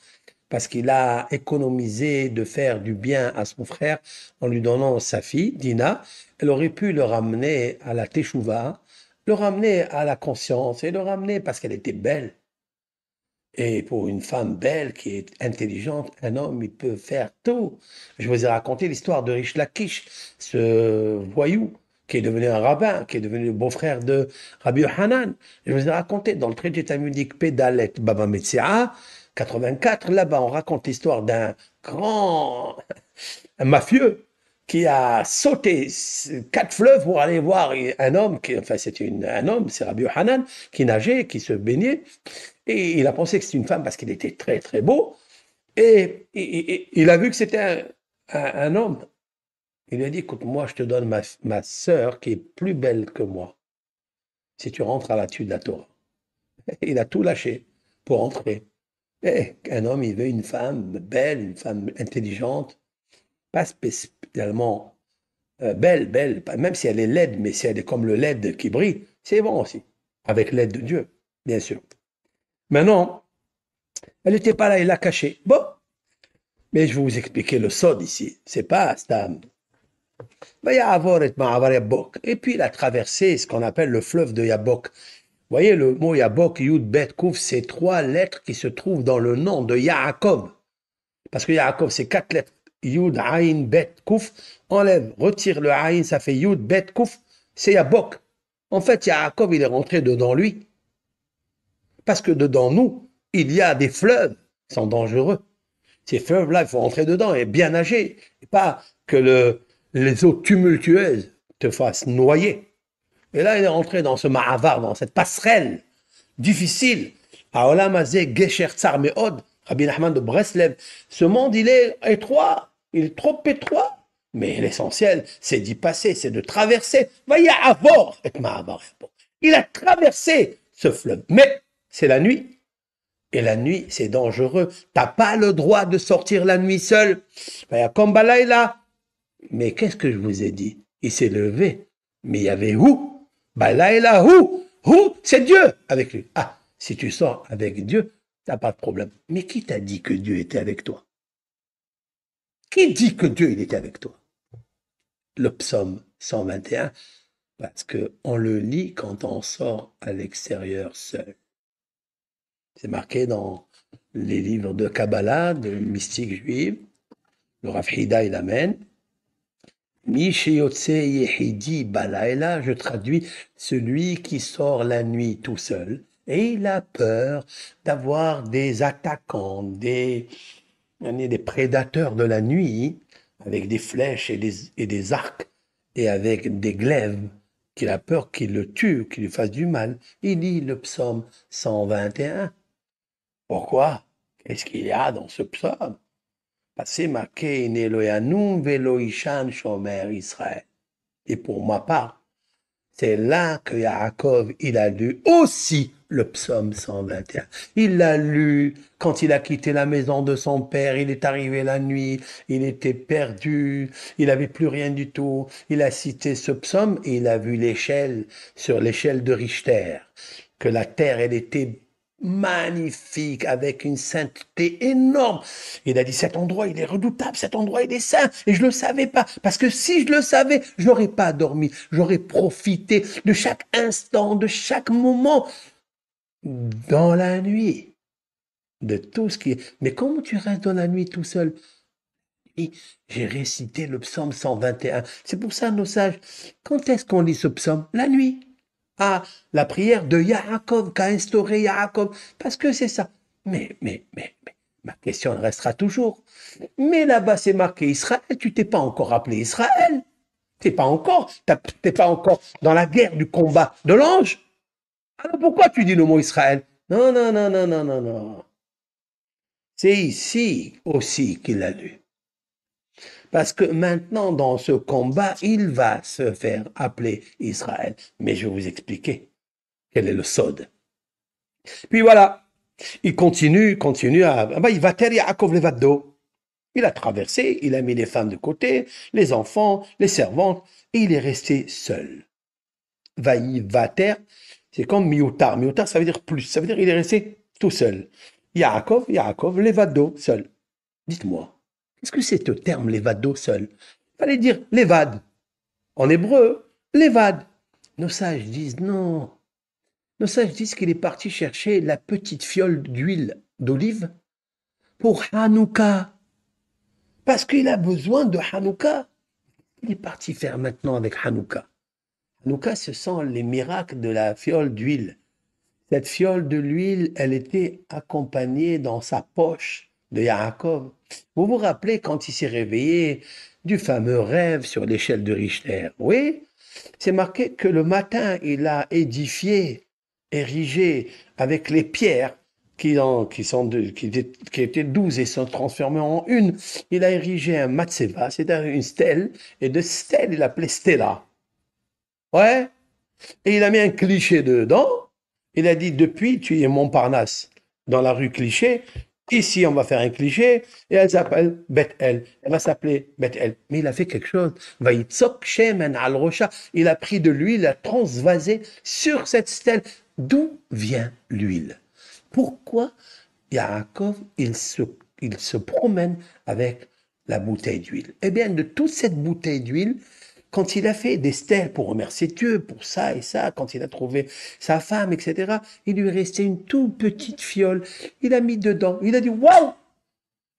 parce qu'il a économisé de faire du bien à son frère en lui donnant sa fille, Dina. Elle aurait pu le ramener à la teshuva, le ramener à la conscience et le ramener parce qu'elle était belle. Et pour une femme belle qui est intelligente, un homme, il peut faire tout. Je vous ai raconté l'histoire de Rish Lakish, ce voyou qui est devenu un rabbin, qui est devenu le beau-frère de Rabbi Yohanan. Je vous ai raconté dans le traité talmudique Pédalet Baba Metsiah, 84, là-bas on raconte l'histoire d'un grand un mafieux qui a sauté 4 fleuves pour aller voir un homme, enfin c'était un homme, c'est Rabbi Yohanan, qui nageait, qui se baignait, et il a pensé que c'était une femme parce qu'il était très très beau, et il a vu que c'était un homme. Il lui a dit, écoute, moi je te donne ma sœur qui est plus belle que moi, si tu rentres à la de la Torah. Il a tout lâché pour entrer. Et un homme, il veut une femme belle, une femme intelligente, pas spécialement belle, même si elle est laide, mais si elle est comme le LED qui brille, c'est bon aussi, avec l'aide de Dieu, bien sûr. Maintenant, elle n'était pas là, il l'a cachée. Bon, mais je vais vous expliquer le sod ici. C'est pas Stam. Et puis il a traversé ce qu'on appelle le fleuve de Yabok. Vous voyez le mot Yabok, Yud, Bet, Kouf, c'est 3 lettres qui se trouvent dans le nom de Yaakov. Parce que Yaakov, c'est 4 lettres. Yud, Aïn, Bet, Kouf. Enlève, retire le Aïn, ça fait Yud, Bet, Kouf. C'est Yabok. En fait, Yaakov, il est rentré dedans lui. Parce que dedans nous, il y a des fleuves qui sont dangereux. Ces fleuves-là, il faut rentrer dedans et bien nager. Et pas que les eaux tumultueuses te fassent noyer. Et là, il est rentré dans ce ma'avar, dans cette passerelle difficile. Haolam hazeh gesher tsar me'od, Rabbi Nachman de Breslev. Ce monde, il est étroit, il est trop étroit. Mais l'essentiel, c'est d'y passer, c'est de traverser. Vaya avor et ma'avar. Il a traversé ce fleuve. Mais c'est la nuit. Et la nuit, c'est dangereux. T'as pas le droit de sortir la nuit seul. Vaya comme balayla. Mais qu'est-ce que je vous ai dit? Il s'est levé. Mais il y avait où? Balayla, où? C'est Dieu avec lui. Ah, si tu sors avec Dieu, t'as pas de problème. Mais qui t'a dit que Dieu était avec toi? Qui dit que Dieu, il était avec toi? Le psaume 121, parce qu'on le lit quand on sort à l'extérieur seul. C'est marqué dans les livres de Kabbalah, de mystique juive. Le Rav Hida, il amène. Mi sheyotse yehidi balayla, je traduis celui qui sort la nuit tout seul. Et il a peur d'avoir des attaquants, des prédateurs de la nuit, avec des flèches et des arcs, et avec des glaives, qu'il a peur qu'ils le tuent, qu'ils lui fassent du mal. Il lit le psaume 121. Pourquoi? Qu'est-ce qu'il y a dans ce psaume? Parce que c'est marqué in Elohanu velo ishan shomer Israël. Et pour ma part, c'est là que Yaakov, il a lu aussi le psaume 121. Il l'a lu quand il a quitté la maison de son père, il est arrivé la nuit, il était perdu, il n'avait plus rien du tout. Il a cité ce psaume et il a vu l'échelle, sur l'échelle de Richter, que la terre, elle était magnifique, avec une sainteté énorme. Il a dit, cet endroit, il est redoutable, cet endroit, il est saint. Et je ne le savais pas, parce que si je le savais, je n'aurais pas dormi. J'aurais profité de chaque instant, de chaque moment, dans la nuit, de tout ce qui est. Mais comment tu restes dans la nuit tout seul? Et j'ai récité le psaume 121. C'est pour ça, nos sages, quand est-ce qu'on lit ce psaume? La nuit. Ah, la prière de Yaakov, qu'a instauré Yaakov, parce que c'est ça. Mais, ma question restera toujours. Mais là-bas, c'est marqué Israël, tu t'es pas encore appelé Israël. T'es pas encore dans la guerre du combat de l'ange. Alors pourquoi tu dis le mot Israël? Non, non, non, non, non, non, non. C'est ici aussi qu'il a lu. Parce que maintenant, dans ce combat, il va se faire appeler Israël. Mais je vais vous expliquer quel est le sod. Puis voilà, il continue à... il va taire Yaakov Levado. Il a traversé, il a mis les femmes de côté, les enfants, les servantes, et il est resté seul. Vaïvater, c'est comme miutar. Miutar, ça veut dire plus. Ça veut dire il est resté tout seul. Yaakov, Levado, seul. Dites-moi, qu'est-ce que c'est ce terme, Levado, seul? Il fallait dire Levad. En hébreu, Levad. Nos sages disent non. Nos sages disent qu'il est parti chercher la petite fiole d'huile d'olive pour Hanouka. Parce qu'il a besoin de Hanouka. Il est parti faire maintenant avec Hanouka. Hanouka, ce sont les miracles de la fiole d'huile. Cette fiole de l'huile, elle était accompagnée dans sa poche de Yaakov. Vous vous rappelez quand il s'est réveillé du fameux rêve sur l'échelle de Richter? Oui, c'est marqué que le matin, il a érigé avec les pierres qui étaient 12 et sont transformées en une. Il a érigé un matseva, c'est-à-dire une stèle, et de stèle, il l'appelait Stella. Ouais, et il a mis un cliché dedans. Il a dit, depuis, tu es Montparnasse, dans la rue Cliché. Ici, on va faire un cliché, et elle s'appelle Beth-El. Elle va s'appeler Beth-El. Mais il a fait quelque chose. Vaïtsok shemen al rosha. Il a pris de l'huile, il a transvasé sur cette stèle. D'où vient l'huile? Pourquoi Yaakov, il se promène avec la bouteille d'huile? Eh bien, de toute cette bouteille d'huile, quand il a fait des stèles pour remercier Dieu pour ça et ça, quand il a trouvé sa femme, etc., il lui restait une toute petite fiole. Il a mis dedans. Il a dit, waouh,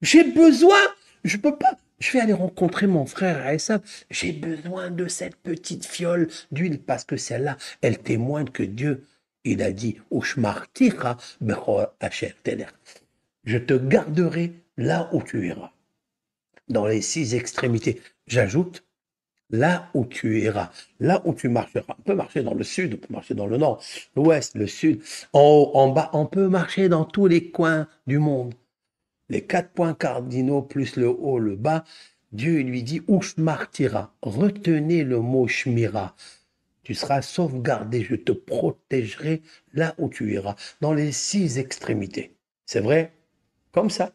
j'ai besoin, je peux pas, je vais aller rencontrer mon frère Esav. J'ai besoin de cette petite fiole d'huile parce que celle-là, elle témoigne que Dieu, il a dit, Ushmartira bechor asher telech. Je te garderai là où tu iras, dans les 6 extrémités. J'ajoute, là où tu iras, là où tu marcheras. On peut marcher dans le sud, on peut marcher dans le nord, l'ouest, le sud, en haut, en bas. On peut marcher dans tous les coins du monde. Les 4 points cardinaux plus le haut, le bas, Dieu lui dit Ushmartira. Retenez le mot Shmira. Tu seras sauvegardé, je te protégerai là où tu iras, dans les 6 extrémités. C'est vrai, comme ça.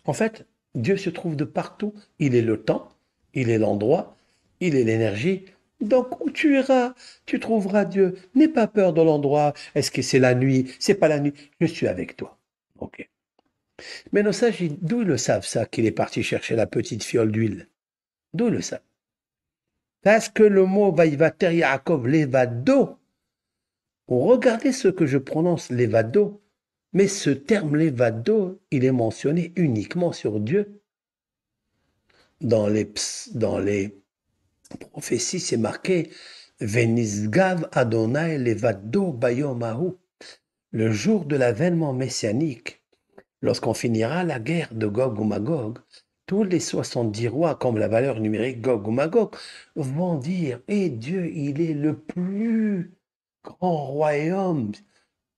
En fait, Dieu se trouve de partout. Il est le temps, il est l'endroit, il est l'énergie. Donc, où tu iras, tu trouveras Dieu. N'aie pas peur de l'endroit. Est-ce que c'est la nuit? C'est pas la nuit. Je suis avec toi. Ok. Mais nos sages, d'où ils le savent ça, qu'il est parti chercher la petite fiole d'huile? D'où ils le savent? Parce que le mot Vaïvater Yaakov, levado, regardez ce que je prononce, levado, mais ce terme levado, il est mentionné uniquement sur Dieu. Dans les prophéties, c'est marqué Venisgav Adonai levado bayomahu. Le jour de l'avènement messianique, lorsqu'on finira la guerre de Gog ou Magog, tous les 70 rois, comme la valeur numérique Gog ou Magog, vont dire, Dieu, il est le plus grand royaume,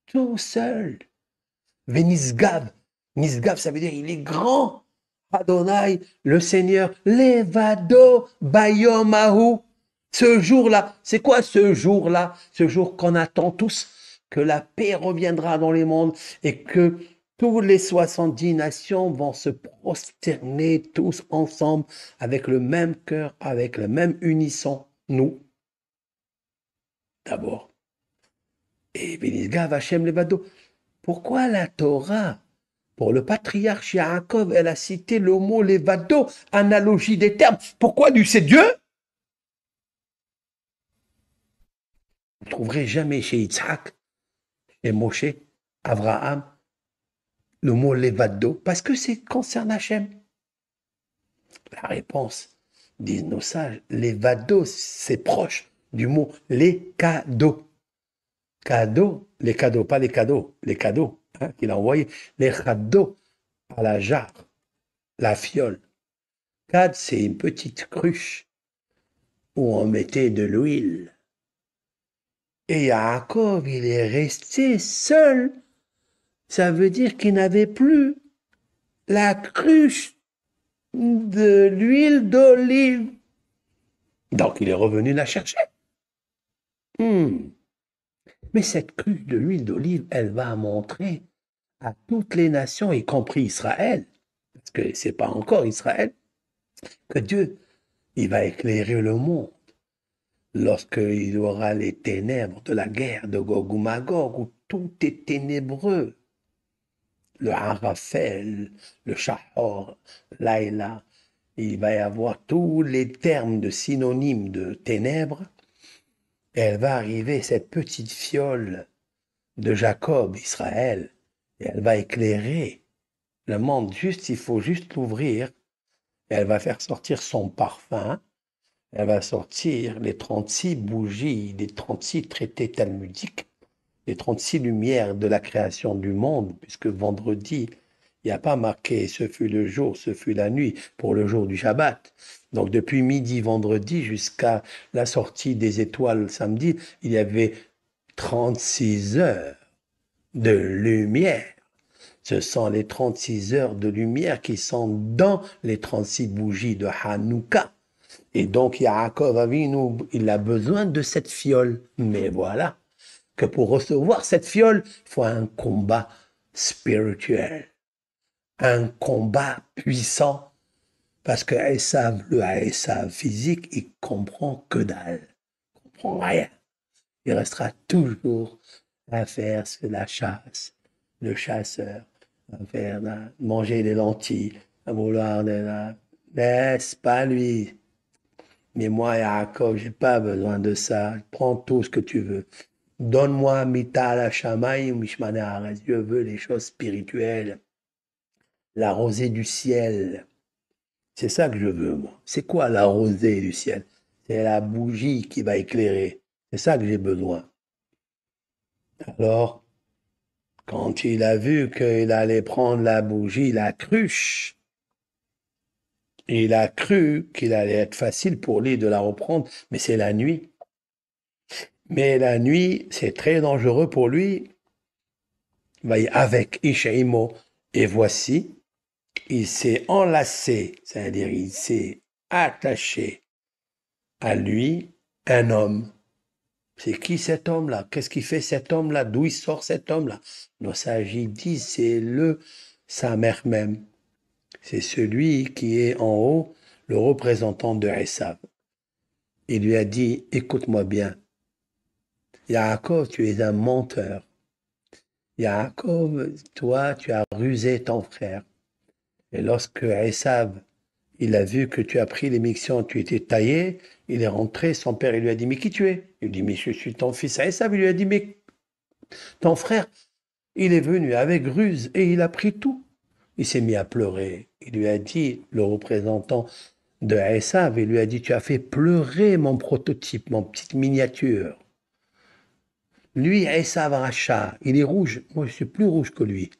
tout seul. Venisgav. Nisgav, ça veut dire il est grand. Adonai, le Seigneur, Levado, Bayomahu. Ce jour-là, c'est quoi ce jour-là? Ce jour qu'on attend tous, que la paix reviendra dans les mondes et que tous les 70 nations vont se prosterner tous ensemble avec le même cœur, avec le même unisson. Nous, d'abord. Et Venisgav, Hachem, Levado. Pourquoi la Torah? Pour le patriarche Yaakov, elle a cité le mot levado, analogie des termes. Pourquoi du c'est Dieu? Vous ne trouverez jamais chez Yitzhak, chez Moshe, Abraham, le mot levado, parce que c'est concerne Hachem. La réponse, disent nos sages, levado, c'est proche du mot les cadeaux. Cadeaux, les cadeaux, pas les cadeaux, les cadeaux qu'il a envoyés, les cadeaux à la jarre, la fiole. Cad, c'est une petite cruche où on mettait de l'huile. Et Yaakov, il est resté seul. Ça veut dire qu'il n'avait plus la cruche de l'huile d'olive. Donc il est revenu la chercher. Mais cette cruche de l'huile d'olive, elle va montrer à toutes les nations, y compris Israël, parce que c'est pas encore Israël, que Dieu, il va éclairer le monde. Lorsqu'il y aura les ténèbres de la guerre de Gog ou Magog, où tout est ténébreux, le Harafel, le Shahor, Laïla, il va y avoir tous les termes de synonymes de ténèbres, et elle va arriver, cette petite fiole de Jacob, Israël, et elle va éclairer le monde. Juste, il faut juste l'ouvrir, et elle va faire sortir son parfum. Elle va sortir les 36 bougies, les 36 traités talmudiques, les 36 lumières de la création du monde, puisque vendredi, il n'y a pas marqué ce fut le jour, ce fut la nuit pour le jour du Shabbat. Donc depuis midi vendredi jusqu'à la sortie des étoiles samedi, il y avait 36 heures de lumière. Ce sont les 36 heures de lumière qui sont dans les 36 bougies de Hanouka. Et donc, Yaakov Avinu, il a besoin de cette fiole. Mais voilà, que pour recevoir cette fiole, il faut un combat spirituel, un combat puissant. Parce que Esav, le Esav physique, il comprend que dalle. Il comprend rien. Il restera toujours à faire la chasse, le chasseur, à faire manger des lentilles, à vouloir n'est-ce pas lui? Mais moi, Yaakov, j'ai pas besoin de ça. Prends tout ce que tu veux. Donne-moi Mital Hashamayim Mishmane Haaretz. Je veux les choses spirituelles. La rosée du ciel. C'est ça que je veux, moi. C'est quoi la rosée du ciel? C'est la bougie qui va éclairer. C'est ça que j'ai besoin. Alors, quand il a vu qu'il allait prendre la bougie, la cruche, il a cru qu'il allait être facile pour lui de la reprendre, mais c'est la nuit. Mais la nuit, c'est très dangereux pour lui. Avec Ishaïmo. Et voici, il s'est enlacé, c'est-à-dire il s'est attaché à lui un homme. C'est qui cet homme-là? Qu'est-ce qu'il fait cet homme-là? D'où il sort cet homme-là? Nos sages disent, c'est sa mère même. C'est celui qui est en haut, le représentant de Esav. Il lui a dit, écoute-moi bien, Yaakov, tu es un menteur. Yaakov, toi, tu as rusé ton frère. Et lorsque Esav, il a vu que tu as pris l'émission, tu étais taillé, il est rentré, son père, il lui a dit, mais qui tu es? Il lui dit, mais je suis ton fils Esav. Il lui a dit, mais ton frère, il est venu avec ruse et il a pris tout. Il s'est mis à pleurer. Il lui a dit, le représentant de Esav, il lui a dit, tu as fait pleurer mon prototype, mon petite miniature. Lui, Esav Racha, il est rouge. Moi, je suis plus rouge que lui.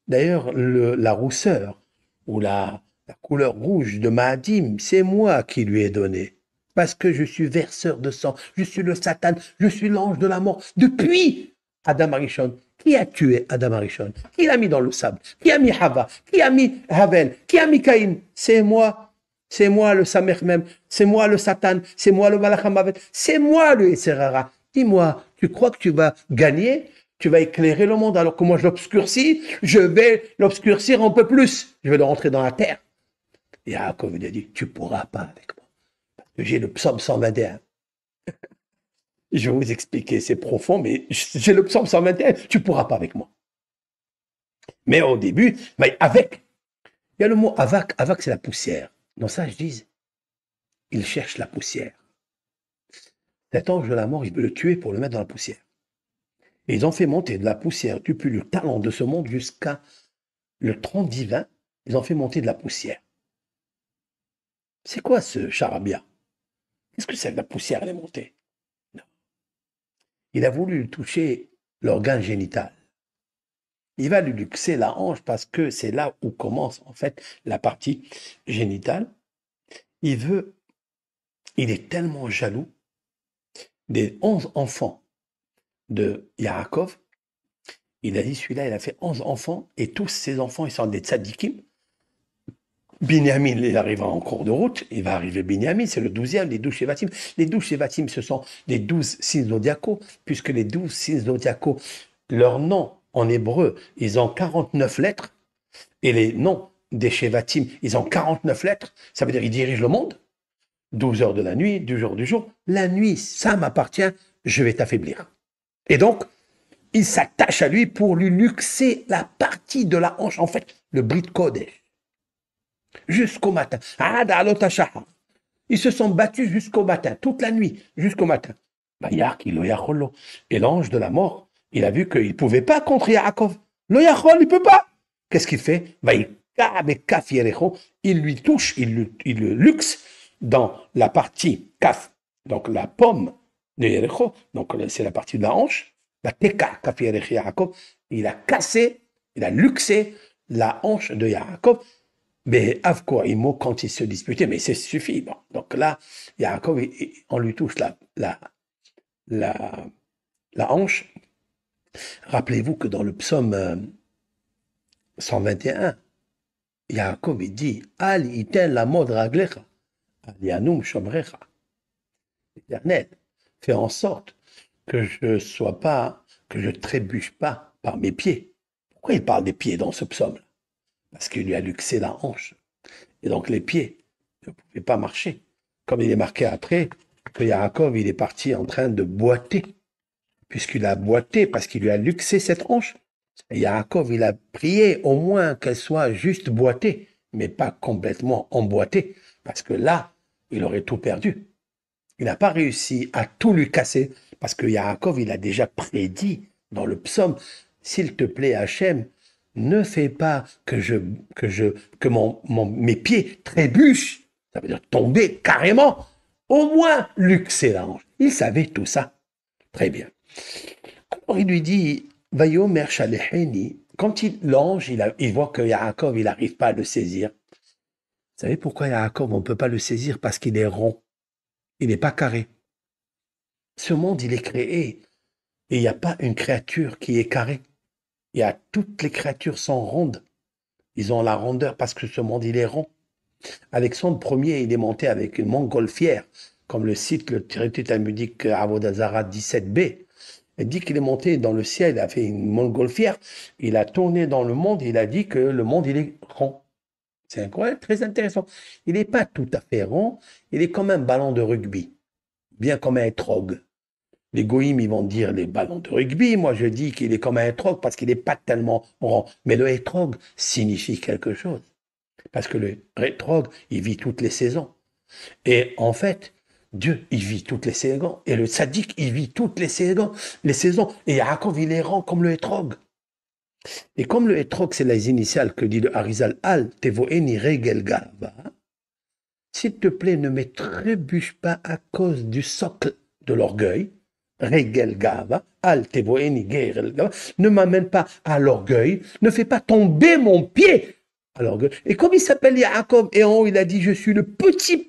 D'ailleurs, la rousseur ou la couleur rouge de Mahadim, c'est moi qui lui ai donné. Parce que je suis verseur de sang, je suis le Satan, je suis l'ange de la mort. Depuis Adam Arishon, qui a tué Adam Arishon? Qui l'a mis dans le sable? Qui a mis Hava? Qui a mis Havel? Qui a mis Caïn? C'est moi. C'est moi le Samer même. C'est moi le Satan. C'est moi le Malachamavet. C'est moi le Etserara. Dis-moi, tu crois que tu vas gagner? Tu vas éclairer le monde alors que moi je l'obscurcis, je vais l'obscurcir un peu plus. Je vais le rentrer dans la terre. Et Yaakov il a dit, tu pourras pas avec moi. J'ai le psaume 121. Je vais vous expliquer, c'est profond, mais j'ai le psaume 121, tu pourras pas avec moi. Mais au début, mais avec. Il y a le mot avak. Avak, c'est la poussière. Dans ça, je dis, il cherche la poussière. Cet ange de la mort, il veut le tuer pour le mettre dans la poussière. Et ils ont fait monter de la poussière depuis le talent de ce monde jusqu'à le tronc divin. Ils ont fait monter de la poussière. C'est quoi ce charabia? Qu'est-ce que c'est que la poussière, elle est montée? Non. Il a voulu toucher l'organe génital. Il va lui luxer la hanche parce que c'est là où commence en fait la partie génitale. Il est tellement jaloux des 11 enfants de Yaakov. Il a dit celui-là, il a fait 11 enfants et tous ces enfants, ils sont des tzadikim. Binyamin, il arrivera en cours de route, il va arriver Binyamin, c'est le 12e, les 12 Shevatim. Les 12 Shevatim, ce sont les 12 signes zodiacaux, puisque les 12 signes zodiacaux, leurs noms en hébreu, ils ont 49 lettres, et les noms des Shevatim, ils ont 49 lettres, ça veut dire qu'ils dirigent le monde. 12 heures de la nuit, 12 heures du jour. La nuit, ça m'appartient, je vais t'affaiblir. Et donc, il s'attache à lui pour lui luxer la partie de la hanche, en fait, le brit Kodesh. Jusqu'au matin. Ils se sont battus jusqu'au matin, toute la nuit, jusqu'au matin. Et l'ange de la mort, il a vu qu'il ne pouvait pas contre Yaakov. Le Yachol, il ne peut pas. Qu'est-ce qu'il fait? Il lui touche, il le luxe dans la partie kaf, donc la pomme de Yericho, donc c'est la partie de la hanche, la teka kaf Yaakov, il a cassé, il a luxé la hanche de Yaakov. Mais Avko et Mo, quand ils se disputaient, mais c'est suffit. Bon. Donc là, Yaakov, on lui touche la, la hanche. Rappelez-vous que dans le psaume 121, Yaakov il dit Al iten la mod raglecha, al yanum shomrecha. L'Éternel, fais en sorte que je trébuche pas par mes pieds. Pourquoi il parle des pieds dans ce psaume? Parce qu'il lui a luxé la hanche. Et donc les pieds ne pouvaient pas marcher. Comme il est marqué après, que Yaakov, il est parti en train de boiter, puisqu'il a boité parce qu'il lui a luxé cette hanche. Et Yaakov, il a prié au moins qu'elle soit juste boitée, mais pas complètement emboîtée, parce que là, il aurait tout perdu. Il n'a pas réussi à tout lui casser, parce que Yaakov, il a déjà prédit dans le psaume, s'il te plaît, Hachem, ne fais pas que mes pieds trébuchent, ça veut dire tomber carrément, au moins luxer l'ange. Il savait tout ça. Très bien. Alors il lui dit, Vayomer Shalecheni, quand l'ange, il voit que Yaakov, il n'arrive pas à le saisir. Vous savez pourquoi Yaakov, on ne peut pas le saisir? Parce qu'il est rond. Il n'est pas carré. Ce monde, il est créé. Et il n'y a pas une créature qui est carrée. Toutes les créatures sont rondes. Ils ont la rondeur parce que ce monde, il est rond. Alexandre Ier, il est monté avec une montgolfière, comme le cite le traité talmudique Avodazara 17b. Il dit qu'il est monté dans le ciel, il a fait une montgolfière, il a tourné dans le monde, il a dit que le monde, il est rond. C'est incroyable, très intéressant. Il n'est pas tout à fait rond, il est comme un ballon de rugby, bien comme un trog. Les goïms, ils vont dire les ballons de rugby. Moi, je dis qu'il est comme un hétrog parce qu'il n'est pas tellement rond. Mais le hétrog signifie quelque chose. Parce que le hétrog, il vit toutes les saisons. Et en fait, Dieu, il vit toutes les saisons. Et le sadique, il vit toutes les saisons. Et Yaakov, il est rend comme le hétrog. Et comme le hétrog, c'est les initiales que dit le Harizal Al, Tevoeni Regel Gava, s'il te plaît, ne me trébuche pas à cause du socle de l'orgueil. Regel Gava, Al Tevoeni Regel Gava, ne m'amène pas à l'orgueil, ne fais pas tomber mon pied à l'orgueil. Et comme il s'appelle Yaakov, et en haut, il a dit, je suis le petit,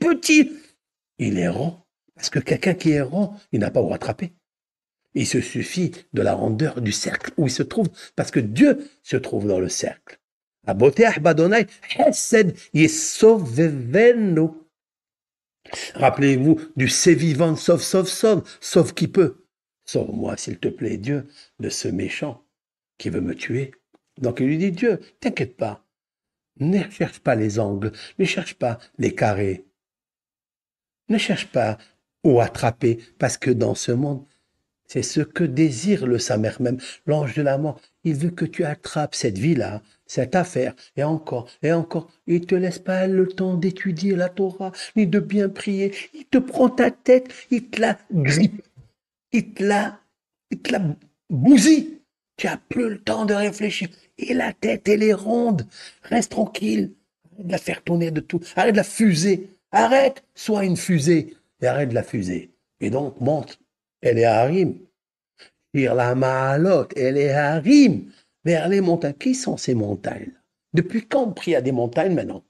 il est rond. Parce que quelqu'un qui est rond, il n'a pas à vous rattraper. Il se suffit de la rondeur du cercle où il se trouve, parce que Dieu se trouve dans le cercle. Rappelez-vous du c'est vivant, sauve qui peut. Sauve-moi, s'il te plaît, Dieu, de ce méchant qui veut me tuer. Donc il lui dit, Dieu, t'inquiète pas, ne cherche pas les angles, ne cherche pas les carrés, ne cherche pas où attraper, parce que dans ce monde, c'est ce que désire le Samer même, l'ange de la mort. Il veut que tu attrapes cette vie-là, cette affaire, et encore, et encore. Il ne te laisse pas le temps d'étudier la Torah, ni de bien prier. Il te prend ta tête, il te la grippe, il te la bousille. Tu n'as plus le temps de réfléchir. Et la tête, elle est ronde. Reste tranquille. Arrête de la faire tourner de tout. Arrête de la fuser. Arrête, sois une fusée. Et arrête de la fuser. Et donc, monte. Elle est harim. Dire la Maalot, elle est harim. Vers les montagnes. Qui sont ces montagnes? Depuis quand on prie à des montagnes maintenant?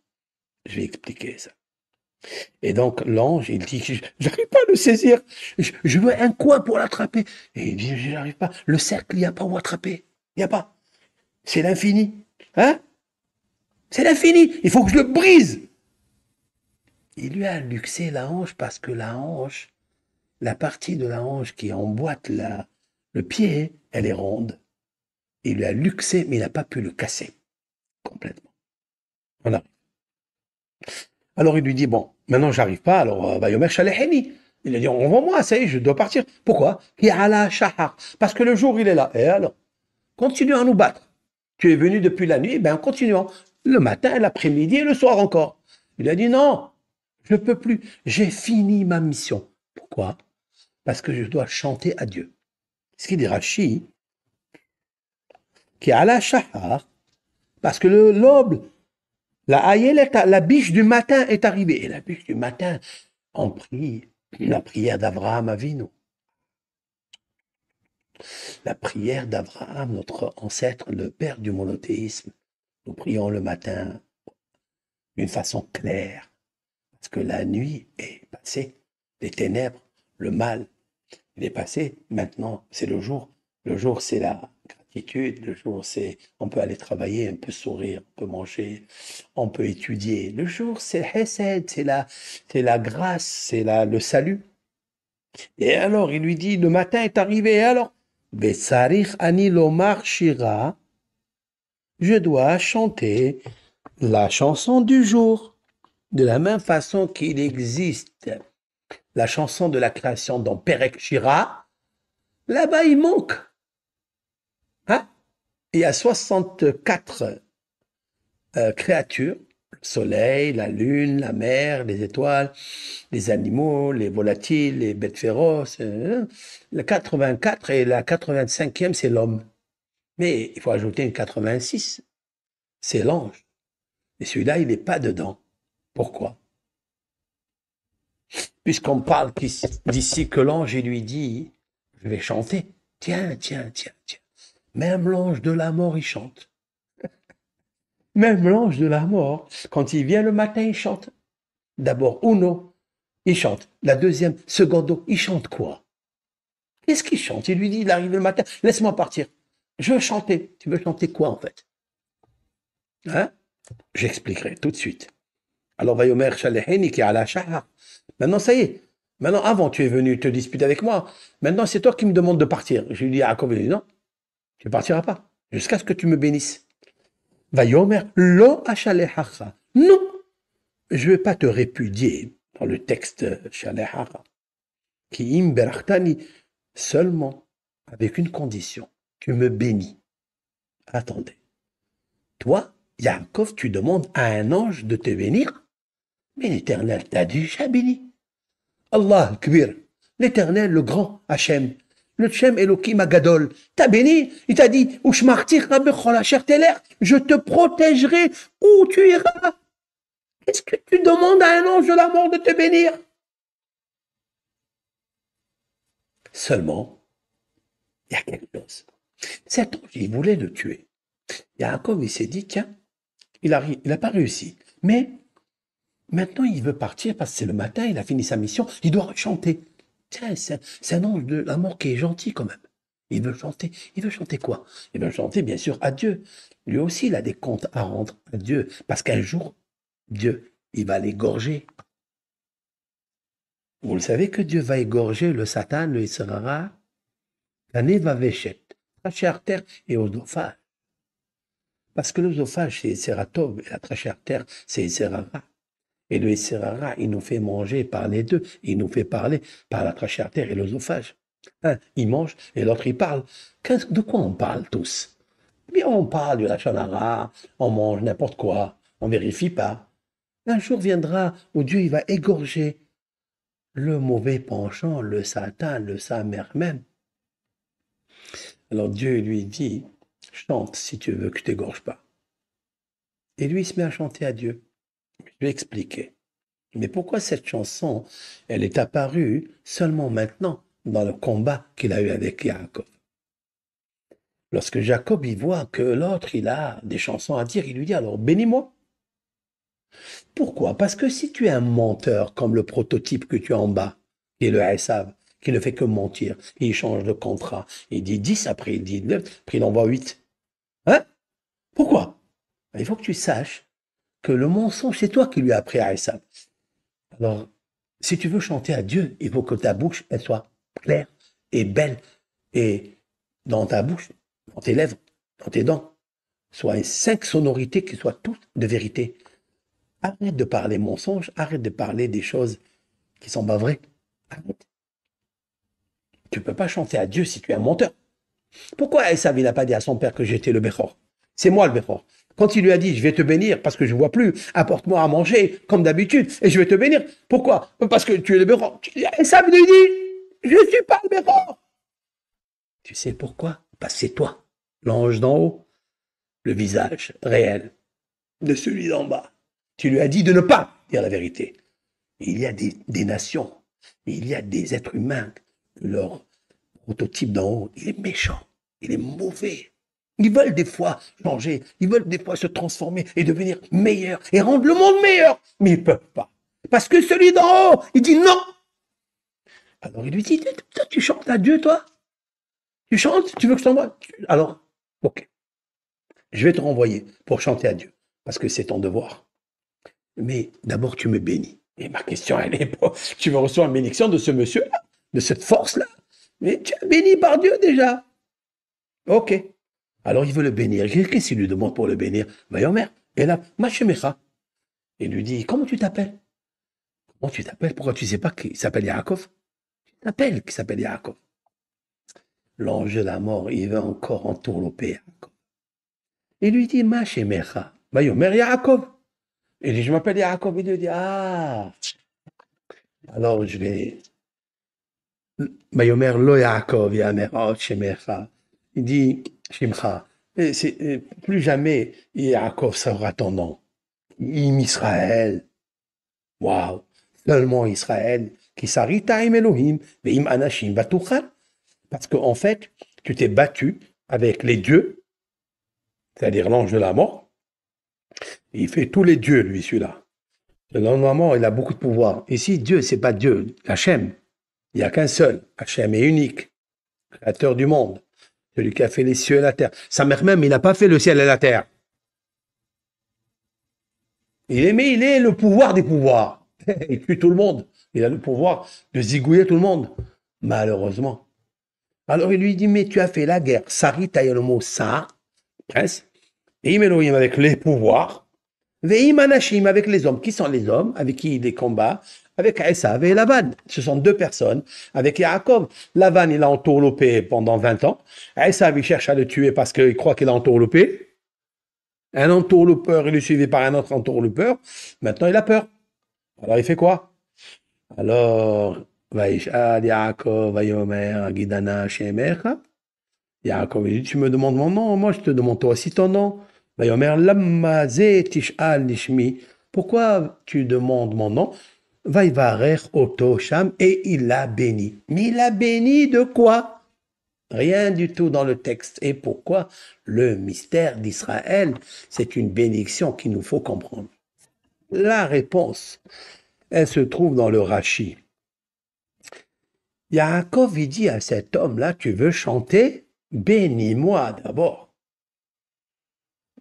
Je vais expliquer ça. Et donc, l'ange, il dit, j'arrive pas à le saisir. Je veux un coin pour l'attraper. Et il dit, j'arrive pas. Le cercle, il n'y a pas où attraper. Il n'y a pas. C'est l'infini. Hein? C'est l'infini. Il faut que je le brise. Il lui a luxé la hanche parce que la hanche, la partie de la hanche qui emboîte le pied, elle est ronde. Il lui a luxé, mais il n'a pas pu le casser complètement. Voilà. Alors il lui dit, bon, maintenant j'arrive pas, alors Vayomer Shaleheni. Il a dit, envoie-moi, ça y est, je dois partir. Pourquoi? Parce que le jour, il est là. Et alors, continuons à nous battre. Tu es venu depuis la nuit, ben continuons. Le matin, l'après-midi et le soir encore. Il a dit, non, je ne peux plus. J'ai fini ma mission. Pourquoi? Parce que je dois chanter à Dieu. Ce qui dit Rashi, qui est à la shahar, parce que l'aube, la biche du matin est arrivée. Et la biche du matin, on prie la prière d'Abraham Avinu. La prière d'Abraham, notre ancêtre, le père du monothéisme. Nous prions le matin d'une façon claire, parce que la nuit est passée, les ténèbres, le mal, il est passé. Maintenant, c'est le jour. Le jour, c'est la gratitude. Le jour, c'est on peut aller travailler, on peut sourire, on peut manger, on peut étudier. Le jour, c'est le hesed, c'est la grâce, c'est le salut. Et alors, il lui dit, le matin est arrivé, et alors, Betsarich ani lomar shira, je dois chanter la chanson du jour. De la même façon qu'il existe la chanson de la création dans Perek Shira, là-bas il manque. Hein? Il y a 64 créatures, le soleil, la lune, la mer, les étoiles, les animaux, les volatiles, les bêtes féroces. La 84 et la 85e, c'est l'homme. Mais il faut ajouter une 86, c'est l'ange. Et celui-là, il n'est pas dedans. Pourquoi? Puisqu'on parle d'ici que l'ange lui dit, je vais chanter. Tiens. Même l'ange de la mort, il chante. Même l'ange de la mort, quand il vient le matin, il chante. D'abord, uno, il chante. La deuxième, secondo, il chante quoi? Qu'est-ce qu'il chante? Il lui dit, il arrive le matin, laisse-moi partir. Je veux chanter. Tu veux chanter quoi, en fait? Hein? J'expliquerai tout de suite. Alors, Vayomer Shaleheni qui est à la shahar. Maintenant, ça y est. Maintenant, avant, tu es venu te disputer avec moi. Maintenant, c'est toi qui me demandes de partir. Je lui dis à Jacob, il dit non, tu ne partiras pas. Jusqu'à ce que tu me bénisses. Vayomer lo ashalehacha. Non, je ne vais pas te répudier dans le texte shalehacha. Qui im berachtani. Seulement avec une condition. Tu me bénis. Attendez. Toi, Yaakov, tu demandes à un ange de te bénir? Mais l'Éternel t'a déjà béni. Allah Kbir, l'Éternel, le grand Hachem, le Tchem Elohim Agadol, t'a béni, il t'a dit, je te protégerai où tu iras. Est-ce que tu demandes à un ange de la mort de te bénir? Seulement, il y a quelque chose. Cet ange, il voulait le tuer. Yaakov, il s'est dit, tiens, il n'a pas réussi. Mais maintenant, il veut partir parce que c'est le matin, il a fini sa mission, il doit chanter. Tiens, c'est un ange de la mort qui est gentil quand même. Il veut chanter. Il veut chanter quoi? Il veut chanter, bien sûr, à Dieu. Lui aussi, il a des comptes à rendre à Dieu. Parce qu'un jour, Dieu, il va l'égorger. Vous le savez que Dieu va égorger le Satan, le Israël, l'année va véchet, trachée artère et odophage. Parce que l'odophage, c'est Sératov, et la trachée artère, c'est Serara. Et le Serara, il nous fait manger par les deux. Il nous fait parler par la trachée artère et l'osophage. Un, il mange et l'autre, il parle. De quoi on parle tous? Bien, on parle de la chanara, on mange n'importe quoi, on vérifie pas. Un jour viendra où Dieu il va égorger le mauvais penchant, le Satan, le sa-mère même. Alors Dieu lui dit, chante si tu veux que je t'égorge pas. Et lui, il se met à chanter à Dieu. Je lui ai expliqué. Mais pourquoi cette chanson, elle est apparue seulement maintenant dans le combat qu'il a eu avec Jacob? Lorsque Jacob y voit que l'autre, il a des chansons à dire, il lui dit alors bénis-moi. Pourquoi? Parce que si tu es un menteur comme le prototype que tu as en bas, qui est le Esav, qui ne fait que mentir, il change de contrat, il dit 10, après il dit 9, après il envoie 8. Hein? Pourquoi? Il faut que tu saches que le mensonge, c'est toi qui lui as appris à Esav. Alors, si tu veux chanter à Dieu, il faut que ta bouche, elle soit claire et belle. Et dans ta bouche, dans tes lèvres, dans tes dents, soit 5 sonorités qui soient toutes de vérité. Arrête de parler mensonge, arrête de parler des choses qui sont pas vraies. Arrête. Tu ne peux pas chanter à Dieu si tu es un menteur. Pourquoi Esav, il n'a pas dit à son père que j'étais le Béchor? C'est moi le Béchor. Quand il lui a dit, je vais te bénir parce que je ne vois plus, apporte-moi à manger comme d'habitude et je vais te bénir. Pourquoi? Parce que tu es le Béchor. Esav lui dit, je ne suis pas le Béchor. Tu sais pourquoi? Parce que c'est toi, l'ange d'en haut, le visage réel de celui d'en bas. Tu lui as dit de ne pas dire la vérité. Il y a des nations, il y a des êtres humains, leur prototype d'en haut, il est méchant, il est mauvais. Ils veulent des fois changer, ils veulent des fois se transformer et devenir meilleurs et rendre le monde meilleur, mais ils ne peuvent pas. Parce que celui d'en haut, il dit non. Alors il lui dit, toi, tu chantes à Dieu, toi? Tu chantes? Tu veux que je t'envoie? Alors, ok, je vais te renvoyer pour chanter à Dieu, parce que c'est ton devoir. Mais d'abord, tu me bénis. Et ma question, elle est pas, tu me reçois une bénédiction de ce monsieur-là, de cette force-là. Mais tu es béni par Dieu déjà. Ok. Alors il veut le bénir. Qu'est-ce qu'il lui demande pour le bénir? Vayomer. Et là, Machemecha. Il lui dit, comment tu t'appelles? Comment tu t'appelles? Pourquoi tu ne sais pas qu'il s'appelle Yaakov? Tu t'appelles qu'il s'appelle Yaakov. L'ange de la mort, il veut encore entourlouper Yaakov. Il lui dit, Machemecha. Vayomer Yaakov. Il dit, je m'appelle Yaakov. Il lui dit, ah. Alors je vais... Vayomer lo Yaakov, Yamer, oh, Shemecha. Il dit, Shimcha, plus jamais Yaakov sera ton nom. Im Israël. Waouh. Seulement Israël. Qui s'arrita im Elohim, veim anashim vatuchal. Parce qu'en fait, tu t'es battu avec les dieux, c'est-à-dire l'ange de la mort. Il fait tous les dieux, lui, celui-là. L'ange de la mort, il a beaucoup de pouvoir. Ici, Dieu, c'est pas Dieu, Hachem. Il n'y a qu'un seul. Hachem est unique, créateur du monde. Celui qui a fait les cieux et la terre. Sa mère même, il n'a pas fait le ciel et la terre. Il est le pouvoir des pouvoirs. Il tue tout le monde. Il a le pouvoir de zigouiller tout le monde. Malheureusement. Alors il lui dit, mais tu as fait la guerre. Sarit, il y a le mot sa, prince. Et Elohim avec les pouvoirs. Ve'im anashim, avec les hommes. Qui sont les hommes avec qui il combat? Avec Esav et Lavan. Ce sont deux personnes. Avec Yaakov, Lavan, il a entourloupé pendant 20 ans. Esav, il cherche à le tuer parce qu'il croit qu'il a entourloupé. Un entourloupeur, il est suivi par un autre entourloupeur. Maintenant, il a peur. Alors, il fait quoi? Alors, Vaishal Yaakov, Vayomer, Gidana, Shemecha. Yaakov, il dit, tu me demandes mon nom, moi je te demande toi aussi ton nom. Vayomer, Lamma ze tish'al nishmi. Pourquoi tu demandes mon nom? Vaïvarer Oto Sham, et il l'a béni. Mais il l'a béni de quoi? Rien du tout dans le texte. Et pourquoi? Le mystère d'Israël, c'est une bénédiction qu'il nous faut comprendre. La réponse, elle se trouve dans le Rashi. Yaakov, il dit à cet homme-là, tu veux chanter? Bénis-moi d'abord.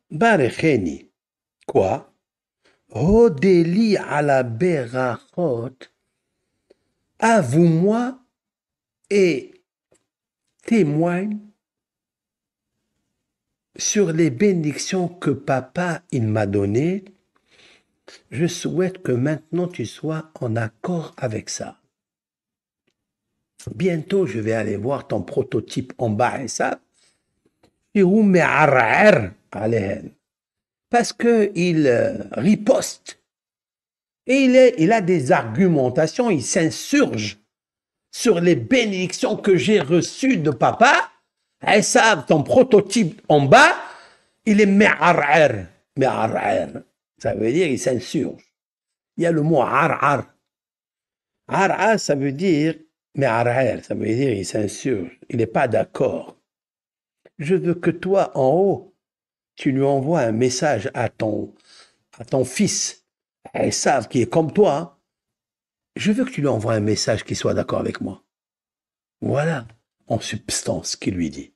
Barecheni. Quoi? Hodeli ala berachot. Avoue-moi et témoigne sur les bénédictions que papa il m'a données. Je souhaite que maintenant tu sois en accord avec ça. Bientôt, je vais aller voir ton prototype en bas et ça. Parce qu'il riposte. Et il a des argumentations, il s'insurge sur les bénédictions que j'ai reçues de papa. Esav, ton prototype en bas, il est me'arar. Me'arar. Ça veut dire il s'insurge. Il y a le mot ar-ar. Ar-ar, ça veut dire me'arar. Ça veut dire il s'insurge. Il n'est pas d'accord. Je veux que toi, en haut, tu lui envoies un message à ton fils, Esav, qui est comme toi. Hein. Je veux que tu lui envoies un message qui soit d'accord avec moi. Voilà, en substance, qu'il lui dit.